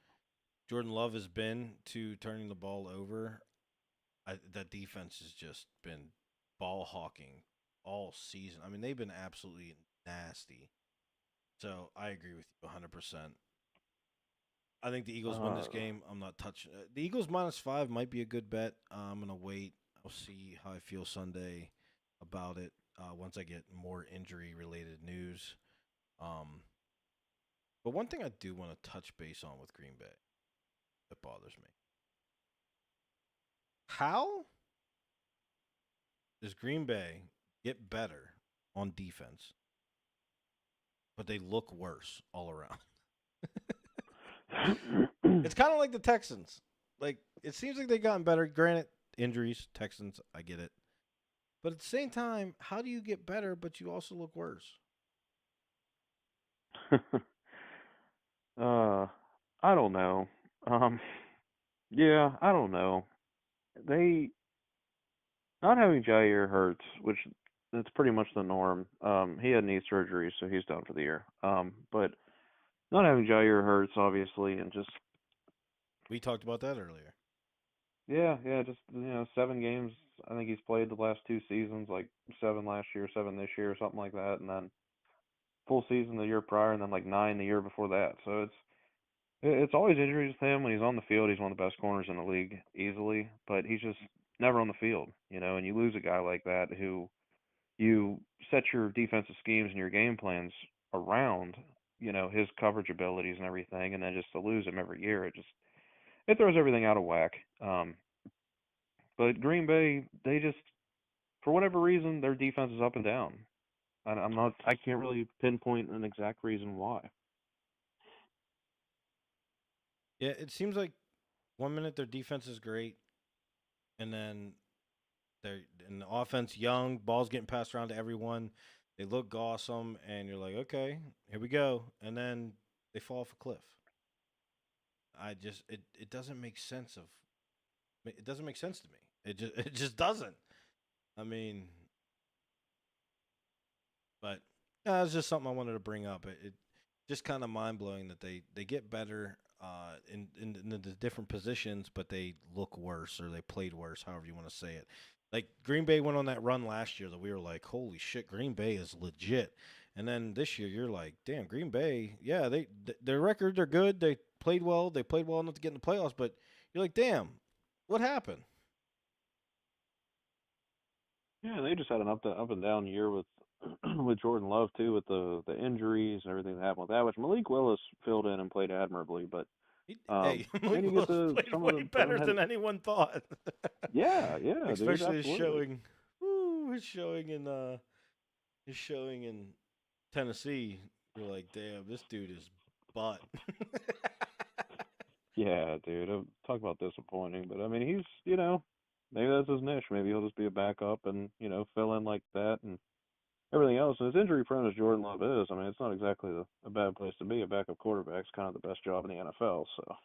Jordan Love has been to turning the ball over, that defense has just been ball hawking all season. I mean, they've been absolutely nasty. So I agree with you 100%. I think the Eagles win this game. I'm not touching it. The Eagles -5 might be a good bet. I'm gonna wait. I'll see how I feel Sunday about it once I get more injury related news. But one thing I do want to touch base on with Green Bay that bothers me. How does Green Bay get better on defense, but they look worse all around? It's kind of like the Texans. Like, it seems like they've gotten better. Granted, injuries, Texans, I get it. But at the same time, how do you get better, but you also look worse? I don't know. Um, yeah, I don't know. They not having Jair hurts, which that's pretty much the norm. He had knee surgery, so he's done for the year. But not having Jair hurts, obviously, and just We talked about that earlier. yeah, just 7 games. I think he's played the last 2 seasons, like 7 last year, 7 this year, something like that, and then full season the year prior, and then like 9 the year before that. So it's always injuries with him. When he's on the field, he's one of the best corners in the league easily, but he's just never on the field, and you lose a guy like that who you set your defensive schemes and your game plans around, his coverage abilities and everything, and then just to lose him every year, it throws everything out of whack. But Green Bay, they just, for whatever reason, their defense is up and down. I can't really pinpoint an exact reason why. Yeah, it seems like 1 minute their defense is great, and then they're in the offense young, ball's getting passed around to everyone. They look awesome, and you're like, okay, here we go. And then they fall off a cliff. It doesn't make sense of it doesn't make sense to me. It just doesn't. I mean, but it's just something I wanted to bring up. It just kind of mind blowing that they get better in the different positions, but they look worse or they played worse, however you want to say it. Like Green Bay went on that run last year that we were like, holy shit, Green Bay is legit. And then this year you're like, damn, Green Bay, yeah, their record, they're good. They played well. They played well enough to get in the playoffs, but you're like, damn, what happened? Yeah, they just had an up and down year with with Jordan Love too, with the injuries and everything that happened with that. Which Malik Willis filled in and played admirably, but Hey, Malik then you get Willis to played some way of better the than anyone thought. yeah, dude, Especially absolutely. his showing in Tennessee. You're like, damn, this dude is butt. Yeah, dude. Talk about disappointing, but I mean, he's maybe that's his niche. Maybe he'll just be a backup and fill in like that and everything else. And as injury prone as Jordan Love is, I mean, it's not exactly a bad place to be. A backup quarterback's kind of the best job in the NFL. So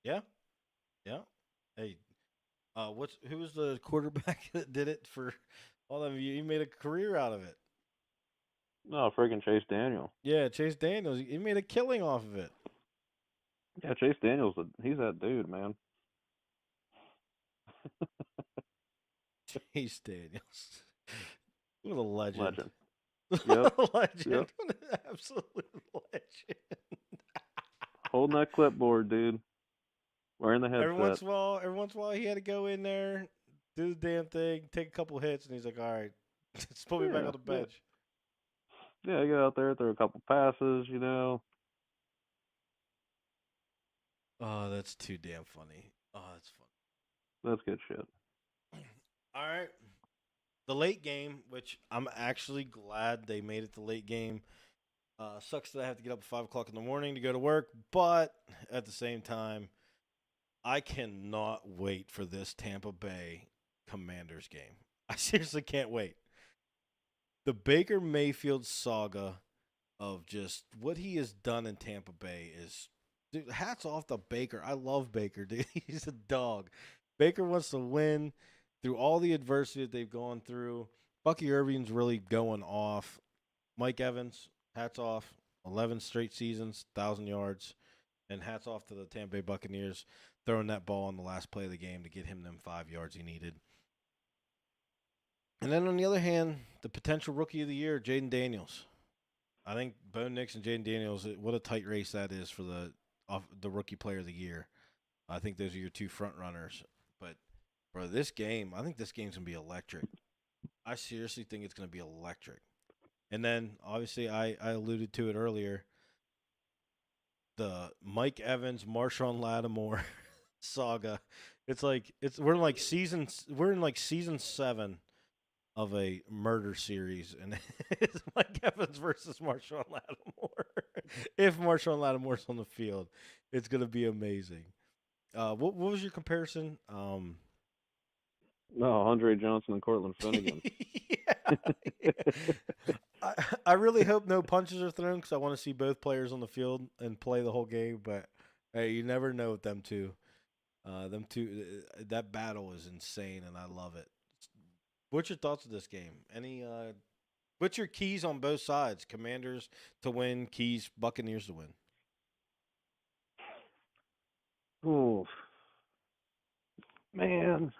Yeah, yeah. Hey, who was the quarterback that did it for all of you? He made a career out of it. no, freaking Chase Daniel. Yeah, Chase Daniels. He made a killing off of it. Yeah, Chase Daniels. He's that dude, man. Chase Daniels. What a legend. Legend. What Yep. a legend. Yep. What an absolute legend. Holding that clipboard, dude. Wearing the headset. Every once in a while, he had to go in there, do the damn thing, take a couple hits, and he's like, "All right, just put me back Yeah, on the yeah. bench." Yeah, get out there, throw a couple passes, Oh, that's too damn funny. Oh, that's funny. That's good shit. All right, the late game, which I'm actually glad they made it the late game. Sucks that I have to get up at 5 o'clock in the morning to go to work, but at the same time, I cannot wait for this Tampa Bay Commanders game. I seriously can't wait. The Baker Mayfield saga of just what he has done in Tampa Bay is, dude, hats off to Baker. I love Baker, dude. He's a dog. Baker wants to win through all the adversity that they've gone through. Bucky Irving's really going off. Mike Evans, hats off. 11 straight seasons, 1,000 yards. And hats off to the Tampa Bay Buccaneers throwing that ball on the last play of the game to get him them 5 yards he needed. And then on the other hand, the potential rookie of the year, Jaden Daniels. I think Bo Nix and Jaden Daniels, what a tight race that is for the the rookie player of the year. I think those are your two front runners. But bro, this game, I think this game's gonna be electric. I seriously think it's gonna be electric. And then obviously I alluded to it earlier. The Mike Evans, Marshawn Lattimore saga. It's like we're in like season 7 of a murder series, and it's Mike Evans versus Marshawn Lattimore. If Marshawn Lattimore's on the field, it's gonna be amazing. What was your comparison? No, Andre Johnson and Cortland Finnegan. Yeah, yeah. I really hope no punches are thrown because I want to see both players on the field and play the whole game. But hey, you never know with them two. That battle is insane, and I love it. What's your thoughts of this game? What's your keys on both sides? Commanders to win, keys Buccaneers to win. Oh, man.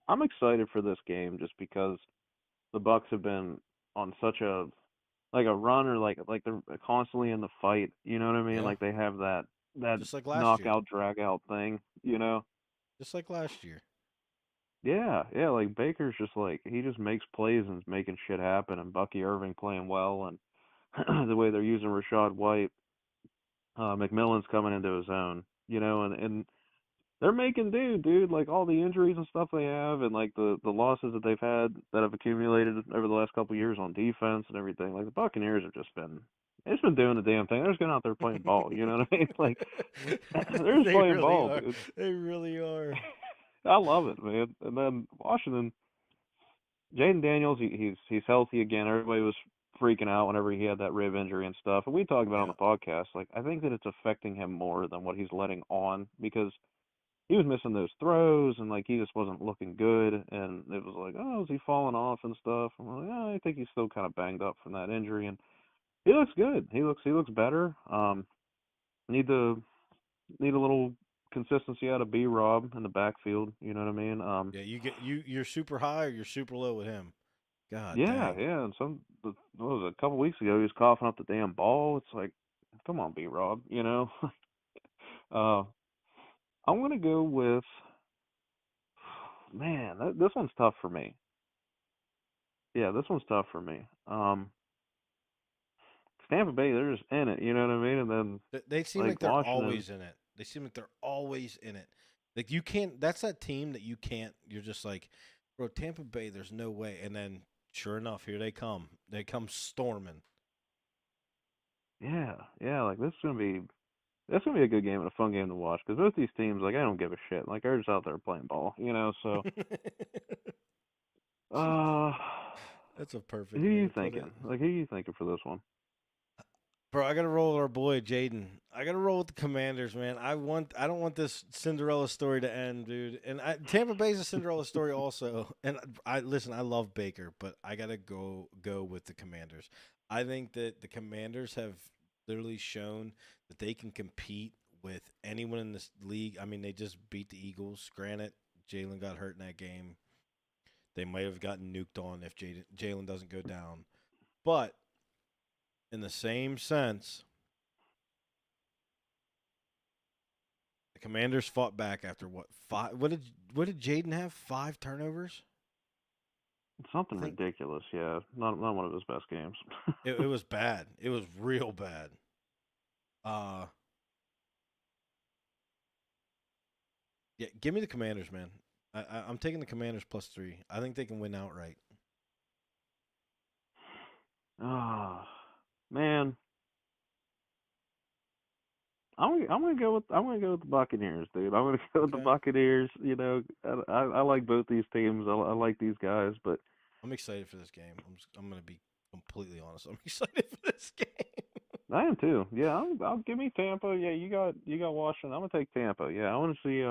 I'm excited for this game just because the Bucks have been on such a run, or like they're constantly in the fight. You know what I mean? Yeah, Like they have that just like last year. knockout drag out thing. You know? Just like last year. Yeah, yeah. Like Baker's just like he just makes plays and is making shit happen, and Bucky Irving playing well, and the way they're using Rashad White, McMillan's coming into his own. You know, and they're making dude. Like all the injuries and stuff they have, and like the losses that they've had that have accumulated over the last couple of years on defense and everything. Like the Buccaneers have just been, it's been doing the damn thing. They're just going out there playing ball. You know what I mean? Like they're just They playing really ball, are. dude. They really are. I love it, man. And then Washington, Jaden Daniels, he's healthy again. Everybody was freaking out whenever he had that rib injury and stuff. And we talked about it on Yeah. the podcast. Like I think that it's affecting him more than what he's letting on, because he was missing those throws, and like he just wasn't looking good, and it was like, oh, is he falling off and stuff? I'm like, I think he's still kind of banged up from that injury, and he looks good. He looks better. Need a little consistency out of B Rob in the backfield. You know what I mean? Yeah, you're super high or you're super low with him. God Yeah, dang. yeah. And what was it, a couple weeks ago, he was coughing up the damn ball. It's like, come on, B Rob. You know. uh, I'm gonna go with, man. This one's tough for me. Yeah, this one's tough for me. Tampa Bay, they're just in it, you know what I mean? And then They seem like like they're Washington, always in it. They seem like they're always in it. Like you can't. That's that team that you can't. You're just like, bro, Tampa Bay. There's no way. And then, sure enough, here they come. They come storming. yeah, yeah, like this is gonna be a good game and a fun game to watch, because both these teams, like I don't give a shit, like they're just out there playing ball, you know. So, uh, That's a who perfect way you to put it. thinking? Like who you thinking for this one? Bro, I gotta roll with our boy Jaden. I gotta roll with the Commanders, man. I don't want this Cinderella story to end, dude. And Tampa Bay's a Cinderella story also. And I listen, I love Baker, but I gotta go with the Commanders. I think that the Commanders have literally shown that they can compete with anyone in this league. I mean, they just beat the Eagles. Granted, Jalen got hurt in that game. They might have gotten nuked on if Jalen doesn't go down. But in the same sense, the Commanders fought back after what five? What did Jaden have? 5 turnovers. I Something think ridiculous, yeah. Not one of his best games. it was bad. It was real bad. Uh, yeah. Give me the Commanders, man. I'm taking the Commanders +3. I think they can win outright. Ah, man. I'm gonna go with the Buccaneers, dude. I'm gonna go with the Okay. Buccaneers. You know, I like both these teams. I like these guys, but I'm excited for this game. I'm gonna be completely honest. I'm excited for this game. I am too. Yeah, I'll give me Tampa. Yeah, you got Washington. I'm gonna take Tampa. Yeah, I want to see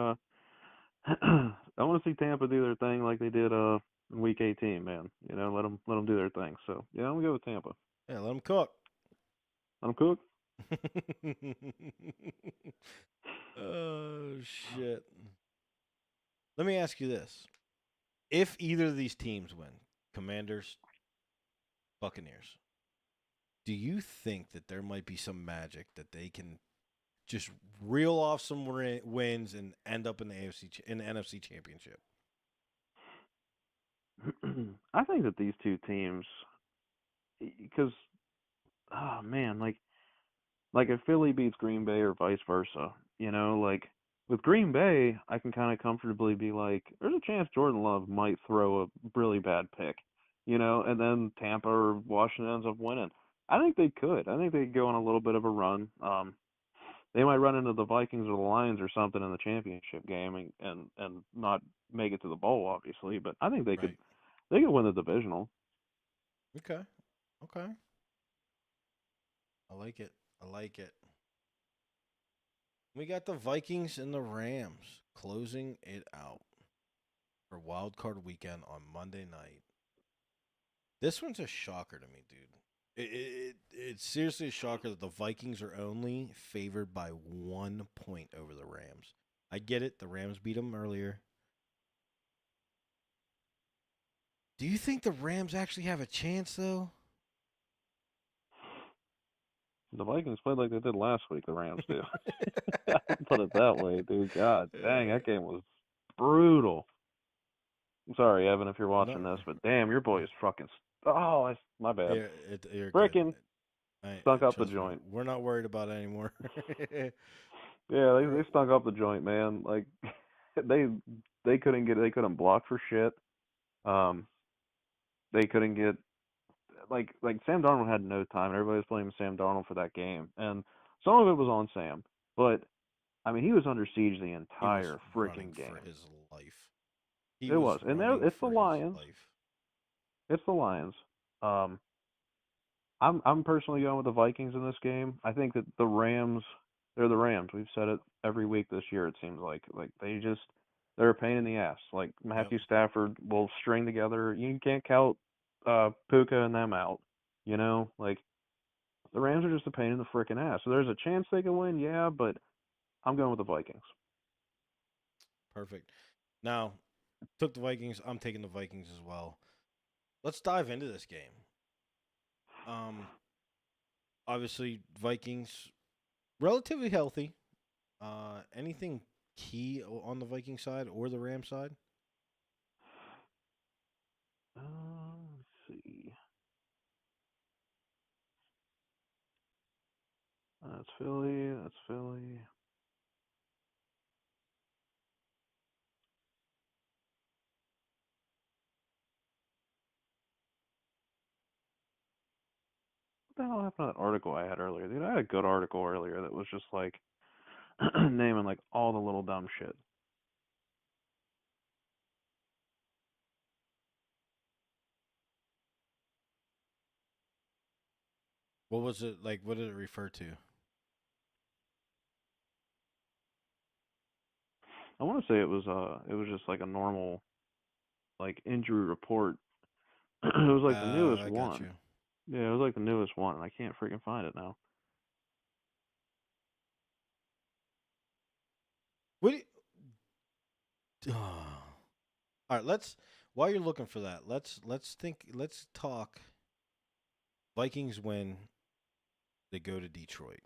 I want to see Tampa do their thing like they did in Week 18, man. You know, let them do their thing. So yeah, I'm gonna go with Tampa. Yeah, let them cook. Let them cook. Oh shit. Let me ask you this. If either of these teams win, Commanders, Buccaneers, Do you think that there might be some magic that they can just reel off some wins and end up in the in the NFC Championship? I think that these two teams, because oh man, like if Philly beats Green Bay or vice versa, like with Green Bay, I can kind of comfortably be like, there's a chance Jordan Love might throw a really bad pick, and then Tampa or Washington ends up winning. I think they could. I think they could go on a little bit of a run. They might run into the Vikings or the Lions or something in the championship game and not make it to the bowl, obviously. But I think Right. they could win the divisional. Okay. Okay. I like it. I like it. We got the Vikings and the Rams closing it out for Wild Card Weekend on Monday night. This one's a shocker to me, dude. It's seriously a shocker that the Vikings are only favored by 1 point over the Rams. I get it. The Rams beat them earlier. Do you think the Rams actually have a chance, though? The Vikings played like they did last week. The Rams do. Put it that way, dude. God dang, that game was brutal. I'm sorry, Evan, if you're watching No, this, but damn, your boy is fucking. Oh, my bad. you're good. Frickin' stunk up the Trust me, joint. we're not worried about it anymore. Yeah, they Bro, stunk up the joint, man. Like they they couldn't block for shit. Um, they couldn't get like Sam Darnold had no time. Everybody was blaming Sam Darnold for that game, and some of it was on Sam. But I mean, he was under siege the he was entire running freaking for game. his life. He It was was, and running it's the for his Lions. life. It's the Lions. Um, I'm personally going with the Vikings in this game. I think that the Rams, they're the Rams. We've said it every week this year. It seems like they're a pain in the ass. Like Yep. Matthew Stafford will string together. You can't count Puka and them out. Like the Rams are just a pain in the freaking ass. So there's a chance they can win, yeah, but I'm going with the Vikings. Perfect. Now, took the Vikings. I'm taking the Vikings as well. Let's dive into this game. Um, Obviously Vikings relatively healthy. Anything key on the Viking side or the Ram side? Let's see. That's Philly. That's Philly. What the hell happened to that article I had earlier? Dude, I had a good article earlier that was just like naming like all the little dumb shit. What was it like? What did it refer to? I want to say it was just like a normal like injury report. It was like the newest I got one. you. Yeah, it was like the newest one, and I can't freaking find it now. What? All right, let's. While you're looking for that, let's think. Let's talk. Vikings win. They go to Detroit.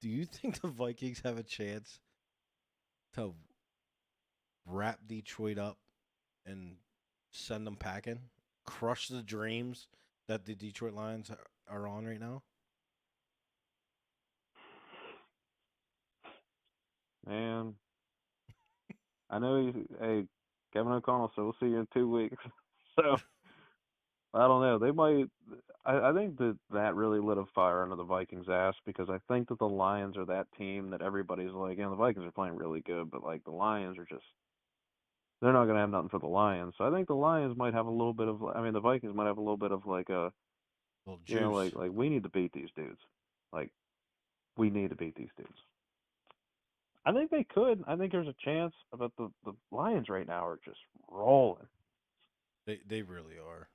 Do you think the Vikings have a chance to wrap Detroit up and send them packing, crush the dreams that the Detroit Lions are on right now? Man, I know hey, Kevin O'Connell, so we'll see you in 2 weeks. So I don't know. They might. I think that really lit a fire under the Vikings' ass because I think that the Lions are that team that everybody's like, the Vikings are playing really good, but like the Lions are just they're not gonna have nothing for the Lions. So I think the Lions might have a little bit of. I mean, the Vikings might have a little bit of like a, Little juice. like we need to beat these dudes. Like we need to beat these dudes. I think they could. I think there's a chance, but the Lions right now are just rolling. They really are.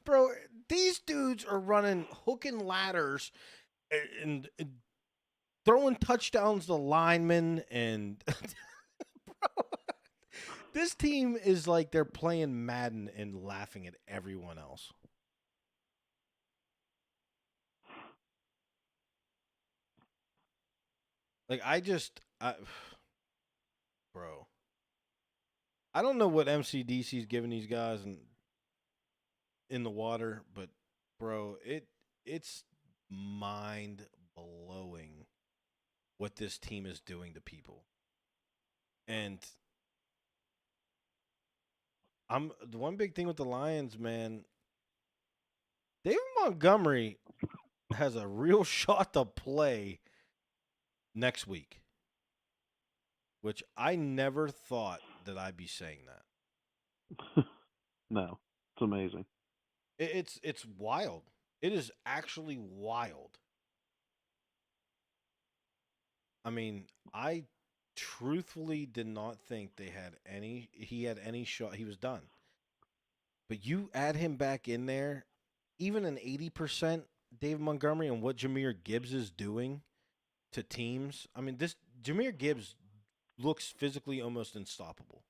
Bro, these dudes are running hook and ladders and throwing touchdowns to linemen and bro, this team is like they're playing Madden and laughing at everyone else. Like bro, I don't know what MCDC's giving these guys in the water, but bro, it's mind blowing what this team is doing to people. And I'm the one big thing with the Lions, man. David Montgomery has a real shot to play next week, which I never thought that I'd be saying that. No, it's amazing. It's wild. It is actually wild. I mean, I truthfully did not think he had any shot. He was done. But you add him back in there, even an 80% David Montgomery and what Jahmyr Gibbs is doing to teams. I mean, this Jahmyr Gibbs looks physically almost unstoppable.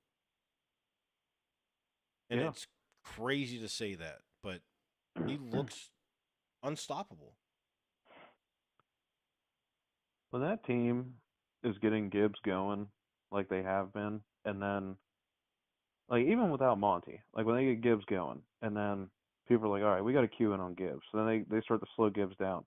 And Yeah. it's crazy to say that, but he looks unstoppable. When that team is getting Gibbs going like they have been, and then like even without Monty, like when they get Gibbs going, and then people are like, all right, we got to cue in on Gibbs. So then they start to slow Gibbs down.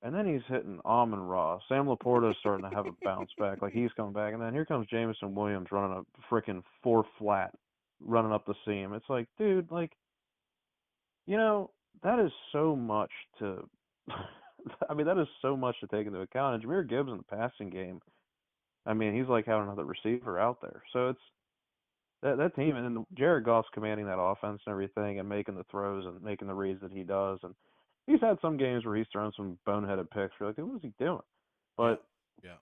And then he's hitting Amon Ra. Sam Laporta's starting to have a bounce back, like he's coming back. And then here comes Jameson Williams running a freaking 4 flat, running up the seam. It's like, dude, like, you know, that is so much to. I mean, that is so much to take into account. And Jahmyr Gibbs in the passing game, I mean, he's like having another receiver out there. So it's that team, and then Jared Goff's commanding that offense and everything, and making the throws and making the reads that he does. And he's had some games where he's thrown some boneheaded picks. You're like, what is he doing? Yeah. But Yeah.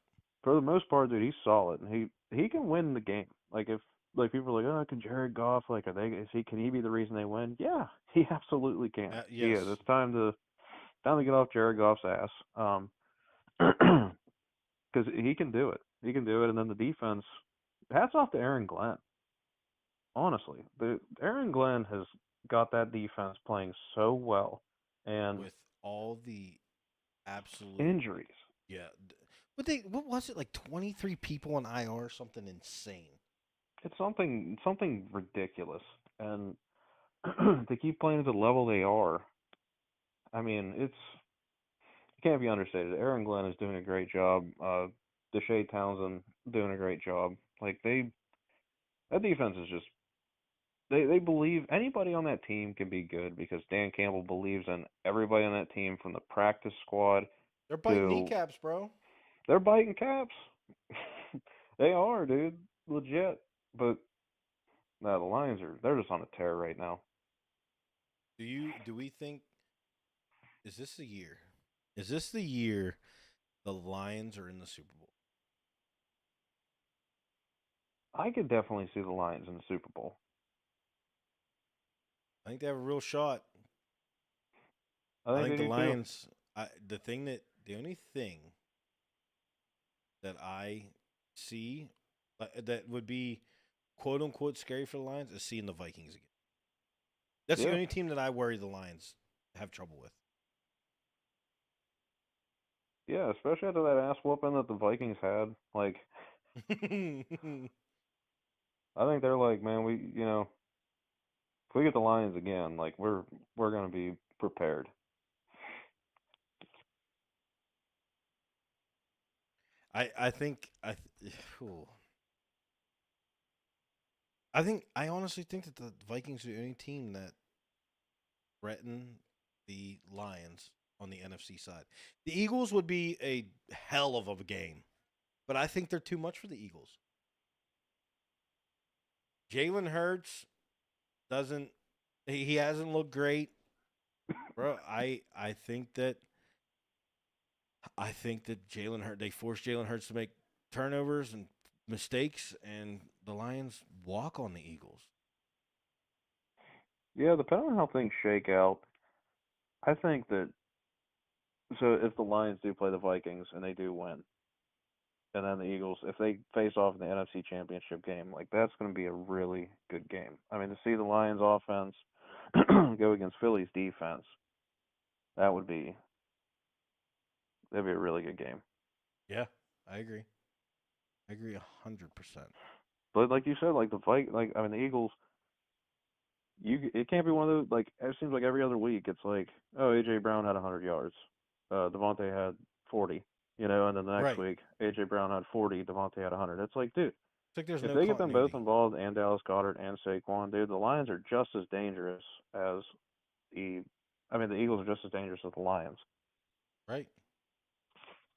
for the most part, dude, he's solid, and he can win the game. Like if like people are like, oh, can Jared Goff like can he be the reason they win? Yeah, he absolutely can. He is. Yes. It's time to get off Jared Goff's ass. Because he can do it. He can do it, and then the defense. Hats off to Aaron Glenn. Honestly, the Aaron Glenn has got that defense playing so well, and With all the absolute injuries. yeah. What was it like 23 people on IR, something insane. It's something ridiculous, and to keep playing at the level they are, I mean, it can't be understated. Aaron Glenn is doing a great job. Deshae Townsend doing a great job. Like that defense is just they believe anybody on that team can be good because Dan Campbell believes in everybody on that team from the practice squad They're biting to kneecaps, bro. they're biting caps. They are, dude, legit. But no, the Lions they're just on a tear right now. Do we think is this the year? Is this the year the Lions are in the Super Bowl? I could definitely see the Lions in the Super Bowl. I think they have a real shot. I I think think they the do too. Lions. The only thing that I see that would be quote unquote scary for the Lions is seeing the Vikings again. That's the Yeah, only team that I worry the Lions have trouble with. yeah, especially after that ass whooping that the Vikings had. Like, I think they're like, man, if we get the Lions again, like we're gonna be prepared. I think ooh. I honestly think that the Vikings are the only team that threaten the Lions on the NFC side. The Eagles would be a hell of a game, but I think they're too much for the Eagles. Jalen Hurts doesn't he hasn't looked great, bro. I think that Jalen Hurts they force Jalen Hurts to make turnovers and mistakes, and the Lions walk on the Eagles. Yeah, depending on how things shake out, I think that so if the Lions do play the Vikings and they do win, and then the Eagles, if they face off in the NFC Championship game, like that's going to be a really good game. I mean, to see the Lions offense go against Philly's defense, that would be that'd be a really good game. Yeah, I agree. I agree 100%. But like you said, like the Eagles, it can't be one of those. Like it seems like every other week, it's like, oh, AJ Brown had 100 yards, Devontae had 40, and then the next Right. week, AJ Brown had 40, Devontae had 100. It's like, dude, It's like there's if no they get them both continuity. involved and Dallas Goedert and Saquon, dude, the Lions are just as dangerous as the. I mean, the Eagles are just as dangerous as the Lions. Right.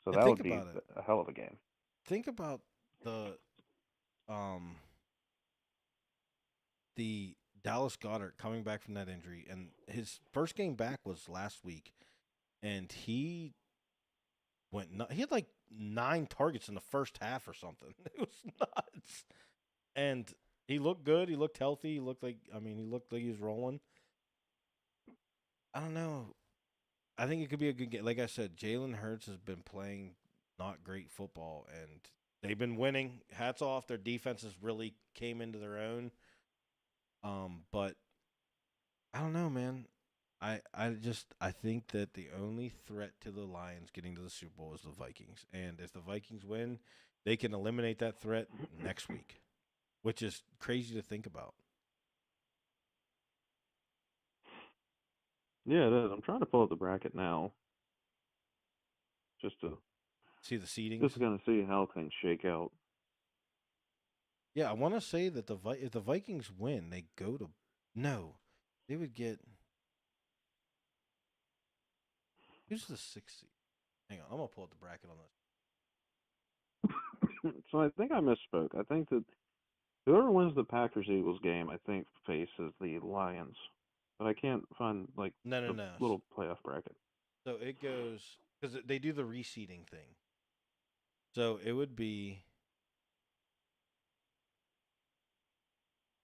So And that think would be about it. a hell of a game. Think about the um the Dallas Goddard coming back from that injury, and his first game back was last week, and he he had like 9 targets in the first half or something. It was nuts, and he looked good. He looked healthy. He looked like he was rolling. I don't know. I think it could be a good game. Like I said, Jalen Hurts has been playing not great football, and they've been winning. Hats off, their defenses really came into their own. But I don't know, man. I think that the only threat to the Lions getting to the Super Bowl is the Vikings, and if the Vikings win, they can eliminate that threat next week, which is crazy to think about. Yeah, it is. I'm trying to pull up the bracket now, just to See the seedings. just to kind of see how things shake out. Yeah, I want to say that if the Vikings win, they go to no, they would get who's the 6th seed. Hang on, I'm gonna pull up the bracket on this. So I think I misspoke. I think that whoever wins the Packers Eagles game, I think faces the Lions, but I can't find like No, no, the no. little playoff bracket. So it goes because they do the reseeding thing. So it would be.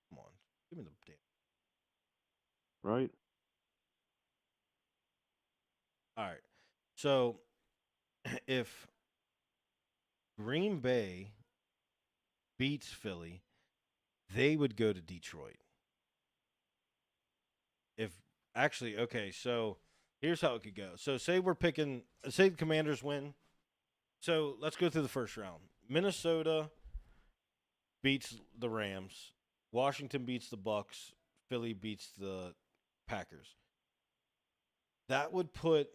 Come on, give me the damn. Right? All right. So if Green Bay beats Philly, they would go to Detroit. If actually, okay, so here's how it could go. So say the Commanders win. So let's go through the first round. Minnesota beats the Rams. Washington beats the Bucks. Philly beats the Packers. That would put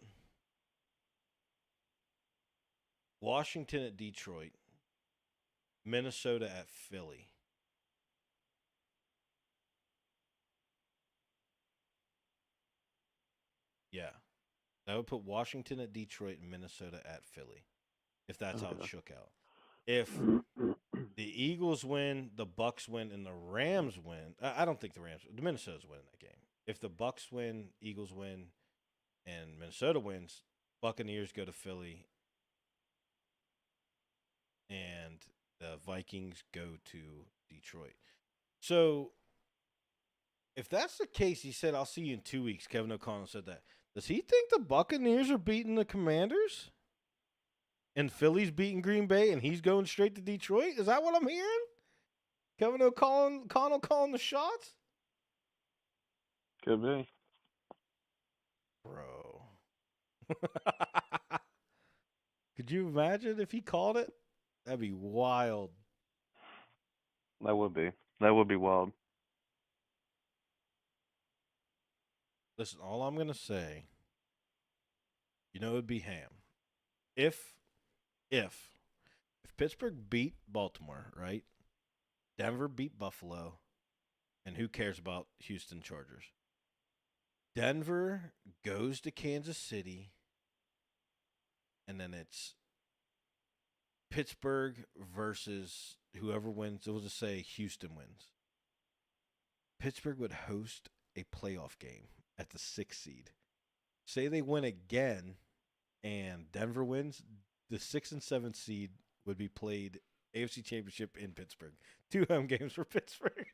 Washington at Detroit, Minnesota at Philly. Yeah. That would put Washington at Detroit and Minnesota at Philly, if that's how it Okay. shook out. If the Eagles win, the Bucks win, and the Rams win, I don't think the Minnesota's winning that game. If the Bucks win, Eagles win, and Minnesota wins, Buccaneers go to Philly, and the Vikings go to Detroit. So if that's the case, he said, "I'll see you in 2 weeks." Kevin O'Connell said that. Does he think the Buccaneers are beating the Commanders? And Philly's beating Green Bay, and he's going straight to Detroit? Is that what I'm hearing? Kevin O'Connell calling the shots? Could be. Bro. Could you imagine if he called it? That'd be wild. That would be. That would be wild. Listen, all I'm going to say, it would be ham. If Pittsburgh beat Baltimore, right? Denver beat Buffalo, and who cares about Houston Chargers? Denver goes to Kansas City, and then it's Pittsburgh versus whoever wins. We'll just say Houston wins. Pittsburgh would host a playoff game at the 6th seed. Say they win again, and Denver wins, the 6th and 7th seed would be played AFC Championship in Pittsburgh. 2 home games for Pittsburgh.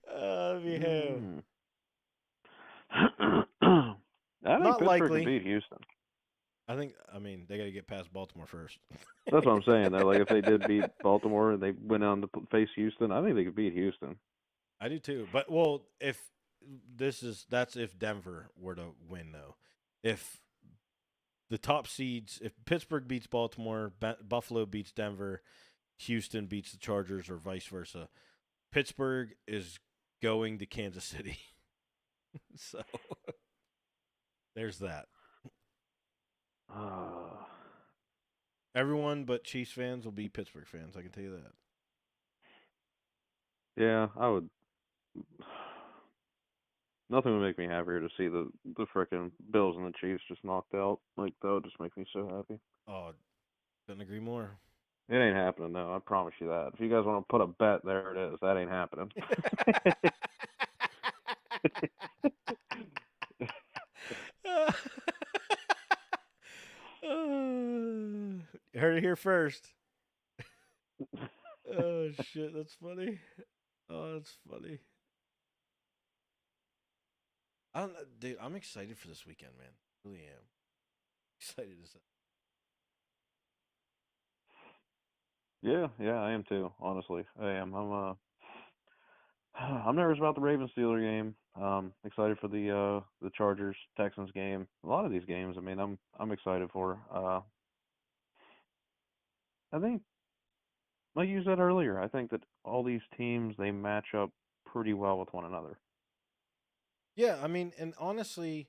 That'd be him. I think Not Pittsburgh likely. can beat Houston. I mean, they got to get past Baltimore first. That's what I'm saying. Though, like if they did beat Baltimore and they went on to face Houston, I think they could beat Houston. I do too. But that's if Denver were to win though. If the top seeds. If Pittsburgh beats Baltimore, Buffalo beats Denver, Houston beats the Chargers, or vice versa, Pittsburgh is going to Kansas City. So there's that. Everyone but Chiefs fans will be Pittsburgh fans. I can tell you that. Yeah, I would. Nothing would make me happier to see the frickin' Bills and the Chiefs just knocked out. Like that would just make me so happy. Oh, couldn't agree more. It ain't happening though. I promise you that. If you guys want to put a bet, there it is. That ain't happening. Heard it here first. Oh shit, that's funny. Oh, that's funny. I don't know, dude. I'm excited for this weekend, man. Really am excited as Yeah, yeah, I am too. Honestly, I am. I'm nervous about the Ravens Steeler game. Excited for the Chargers Texans game. A lot of these games, I mean, I'm excited for. I think, like you said earlier, I think that all these teams they match up pretty well with one another. Yeah, I mean, and honestly,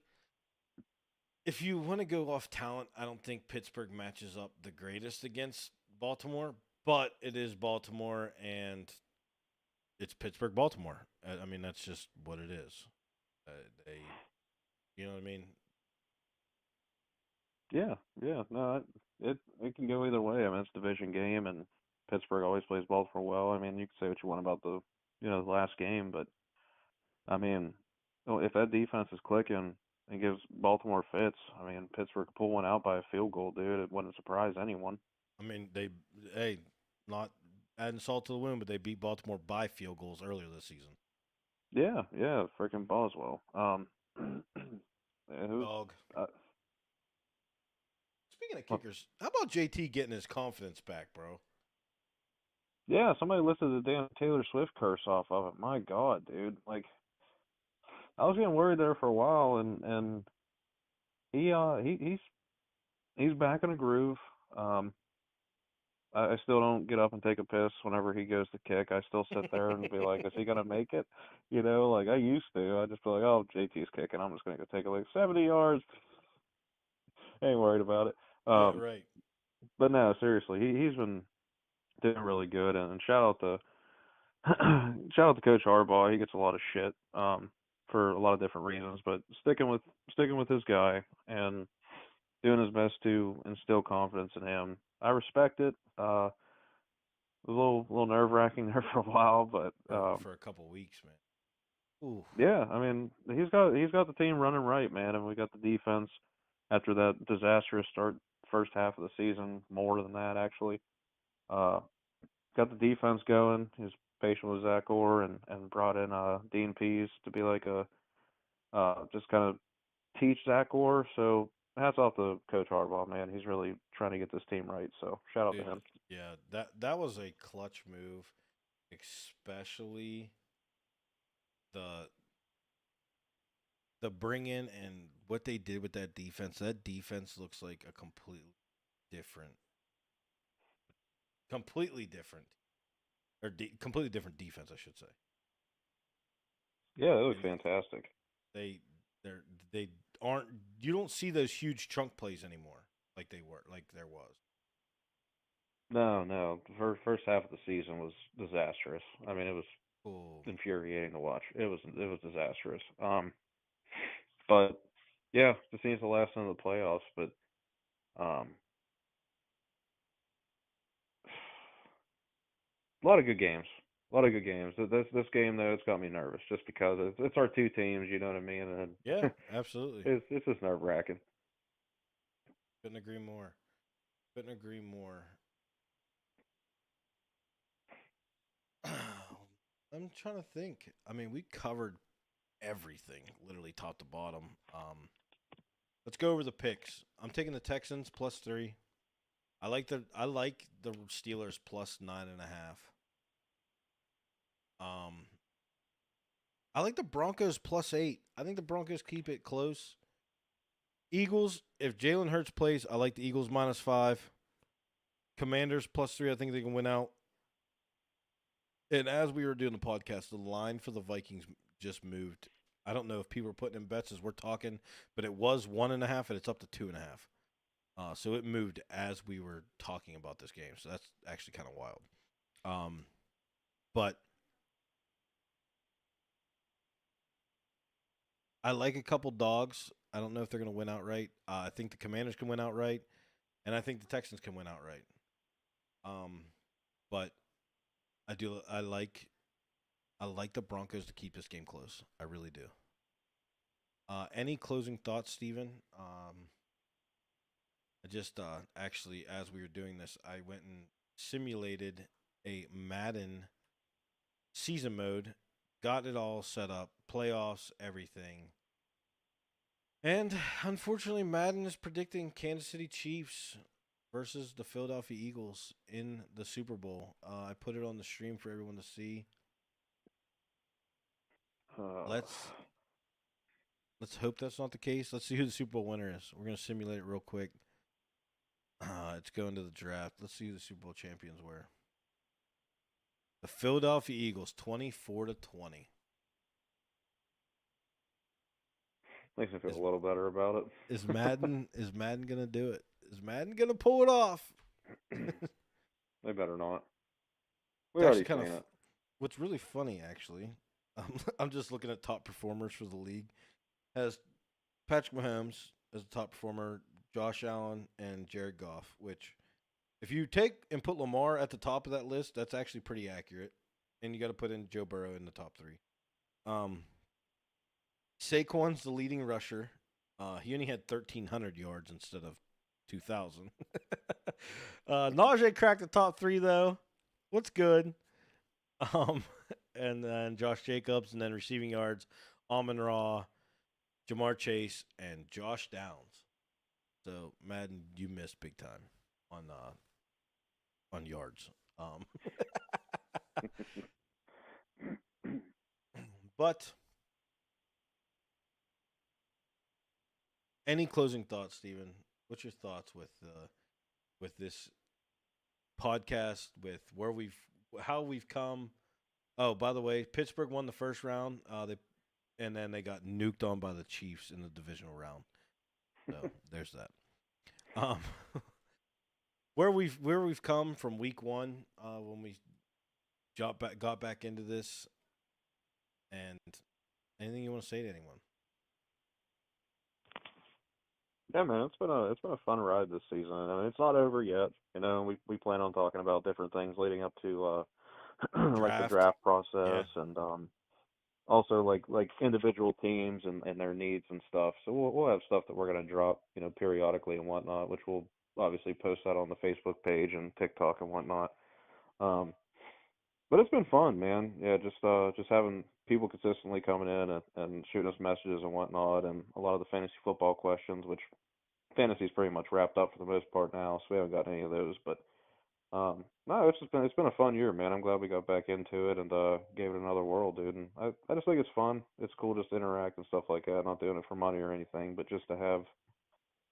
if you want to go off talent, I don't think Pittsburgh matches up the greatest against Baltimore, but it is Baltimore and it's Pittsburgh, Baltimore. I mean, that's just what it is. They, you know what I mean? Yeah, yeah, no, it can go either way. I mean, it's a division game, and Pittsburgh always plays Baltimore well. I mean, you can say what you want about the last game, but I mean, if that defense is clicking and gives Baltimore fits, I mean, Pittsburgh could pull one out by a field goal, dude. It wouldn't surprise anyone. I mean, hey, not adding salt to the wound, but they beat Baltimore by field goals earlier this season. Yeah, yeah, freaking Boswell. Who's Dog. uh, Speaking of uh, kickers, how about JT getting his confidence back, bro? yeah, somebody listed the damn Taylor Swift curse off of it. My God, dude. Like, I was getting worried there for a while, and he's back in a groove. Um, I still don't get up and take a piss whenever he goes to kick. I still sit there and be like, is he gonna make it? You know, like I used to. I just be like, oh, JT's kicking. I'm just gonna go take it like 70 yards. Ain't worried about it. Yeah, Um, right. but no, seriously, he's been doing really good, and shout out to shout out to Coach Harbaugh. He gets a lot of shit for a lot of different reasons, but sticking with his guy and doing his best to instill confidence in him. I respect it. It was a little nerve wracking there for a while, but For a couple weeks, man. Ooh. yeah, I mean he's got the team running right, man, and we got the defense after that disastrous start first half of the season, more than that actually. Uh, got the defense going. He's patient with Zach Orr and brought in Dean Pease to be like a just kind of teach Zach Orr. So hats off to Coach Harbaugh, man. He's really trying to get this team right. So shout out to Dude, him. yeah, that was a clutch move, especially the the bring in and what they did with that defense. That defense looks like a different, completely different, or completely different defense, I should say. Yeah, it was And fantastic. they they aren't. You don't see those huge chunk plays anymore, like there was. No, no. The first half of the season was disastrous. I mean, it was Oh, infuriating to watch. It was disastrous. But yeah, this seems the last one of the playoffs. But um, a lot of good games. A lot of good games. This game though, it's got me nervous just because it's our two teams. You know what I mean? yeah, And absolutely. it's just nerve wracking. Couldn't agree more. Couldn't agree more. I'm trying to think. I mean, we covered everything, literally top to bottom. Let's go over the picks. I'm taking the Texans +3. I like the Steelers +9.5. Um, I like the Broncos +8. I think the Broncos keep it close. Eagles, if Jalen Hurts plays, I like the Eagles -5. Commanders +3, I think they can win out. And as we were doing the podcast, the line for the Vikings just moved. I don't know if people are putting in bets as we're talking, but it was 1.5 and it's up to 2.5. So it moved as we were talking about this game. So that's actually kind of wild. But I like a couple dogs. I don't know if they're going to win outright. I think the Commanders can win outright, and I think the Texans can win outright. But I like the Broncos to keep this game close. I really do. Any closing thoughts, Steven? I just actually, as we were doing this, I went and simulated a Madden season mode, got it all set up, playoffs, everything. And unfortunately, Madden is predicting Kansas City Chiefs versus the Philadelphia Eagles in the Super Bowl. I put it on the stream for everyone to see. Let's hope that's not the case. Let's see who the Super Bowl winner is. We're gonna simulate it real quick. It's going to the draft. Let's see who the Super Bowl champions were. The Philadelphia Eagles, 24-20. Makes me feel a little better about it. Is Madden gonna do it? Is Madden gonna pull it off? They better not. We already seen it. What's really funny, actually, I'm just looking at top performers for the league. Has Patrick Mahomes as the top performer, Josh Allen, and Jared Goff, which if you take and put Lamar at the top of that list, that's actually pretty accurate. And you got to put in Joe Burrow in the top 3. Saquon's the leading rusher. He only had 1,300 yards instead of 2,000. Najee cracked the top 3, though. What's good? And then Josh Jacobs, and then receiving yards, Amon-Ra, Jamar Chase, and Josh Downs. So Madden, you missed big time on yards. But any closing thoughts, Steven? What's your thoughts with this podcast, with how we've come? Oh, by the way, Pittsburgh won the first round. And then they got nuked on by the Chiefs in the divisional round. So there's that. Where we've come from week 1, when we got back into this, and anything you want to say to anyone? Yeah, man, it's been a fun ride this season. I mean, it's not over yet. You know, we plan on talking about different things leading up to like the draft process, yeah. And also like individual teams and their needs and stuff. So we'll have stuff that we're gonna drop, you know, periodically and whatnot, which we'll obviously post that on the Facebook page and TikTok and whatnot. But it's been fun, man. Yeah, just having people consistently coming in and shooting us messages and whatnot, and a lot of the fantasy football questions, which fantasy's pretty much wrapped up for the most part now, so we haven't got any of those. But no, it's been a fun year, man. I'm glad we got back into it and gave it another whirl, dude. And I just think it's fun. It's cool just to interact and stuff like that. Not doing it for money or anything, but just to have,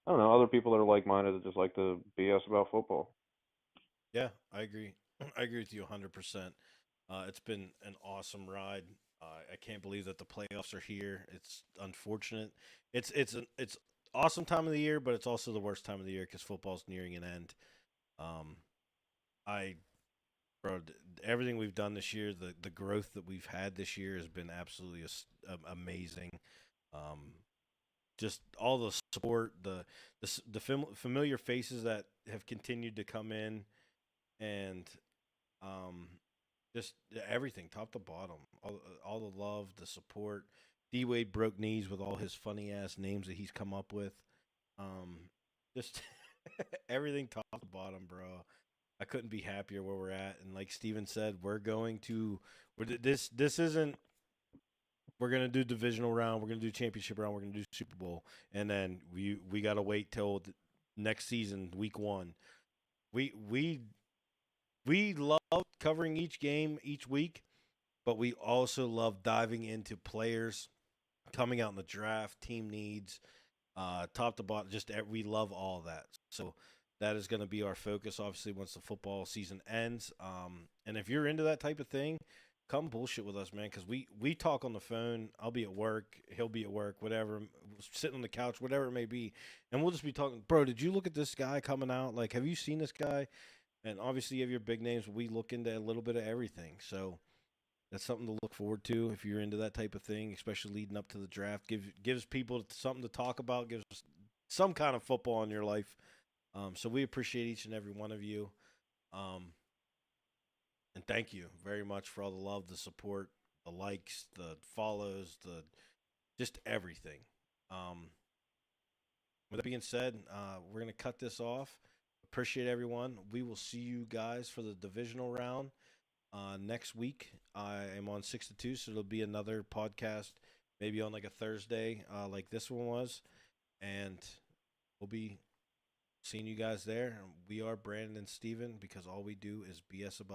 I don't know, other people that are like-minded that just like to BS about football. Yeah, I agree. I agree with you 100%. It's been an awesome ride. I can't believe that the playoffs are here. It's unfortunate. It's awesome time of the year, but it's also the worst time of the year because football's nearing an end. Bro, everything we've done this year, the growth that we've had this year has been absolutely amazing. Just all the support, the familiar faces that have continued to come in, and just everything, top to bottom, all the love, the support. D Wade broke knees with all his funny ass names that he's come up with. Just everything top to bottom, bro. I couldn't be happier where we're at. And like Steven said, this isn't, we're going to do divisional round, we're going to do championship round, we're going to do Super Bowl. And then we got to wait till next season, week 1. We love covering each game each week, but we also love diving into players coming out in the draft, team needs, top to bottom. We love all that. So that is going to be our focus, obviously, once the football season ends. And if you're into that type of thing, come bullshit with us, man, because we talk on the phone. I'll be at work, he'll be at work, whatever, sitting on the couch, whatever it may be, and we'll just be talking. Bro, did you look at this guy coming out? Like, have you seen this guy? And obviously, you have your big names. We look into a little bit of everything, so that's something to look forward to if you're into that type of thing, especially leading up to the draft. Gives people something to talk about. Gives some kind of football in your life. So we appreciate each and every one of you. And thank you very much for all the love, the support, the likes, the follows, the just everything. Um, with that being said, we're gonna cut this off. Appreciate everyone. We will see you guys for the divisional round next week. I am on 6 to 2, so it'll be another podcast, maybe on like a Thursday, like this one was, and we'll be seeing you guys there. We are Brandon and Steven because all we do is BS about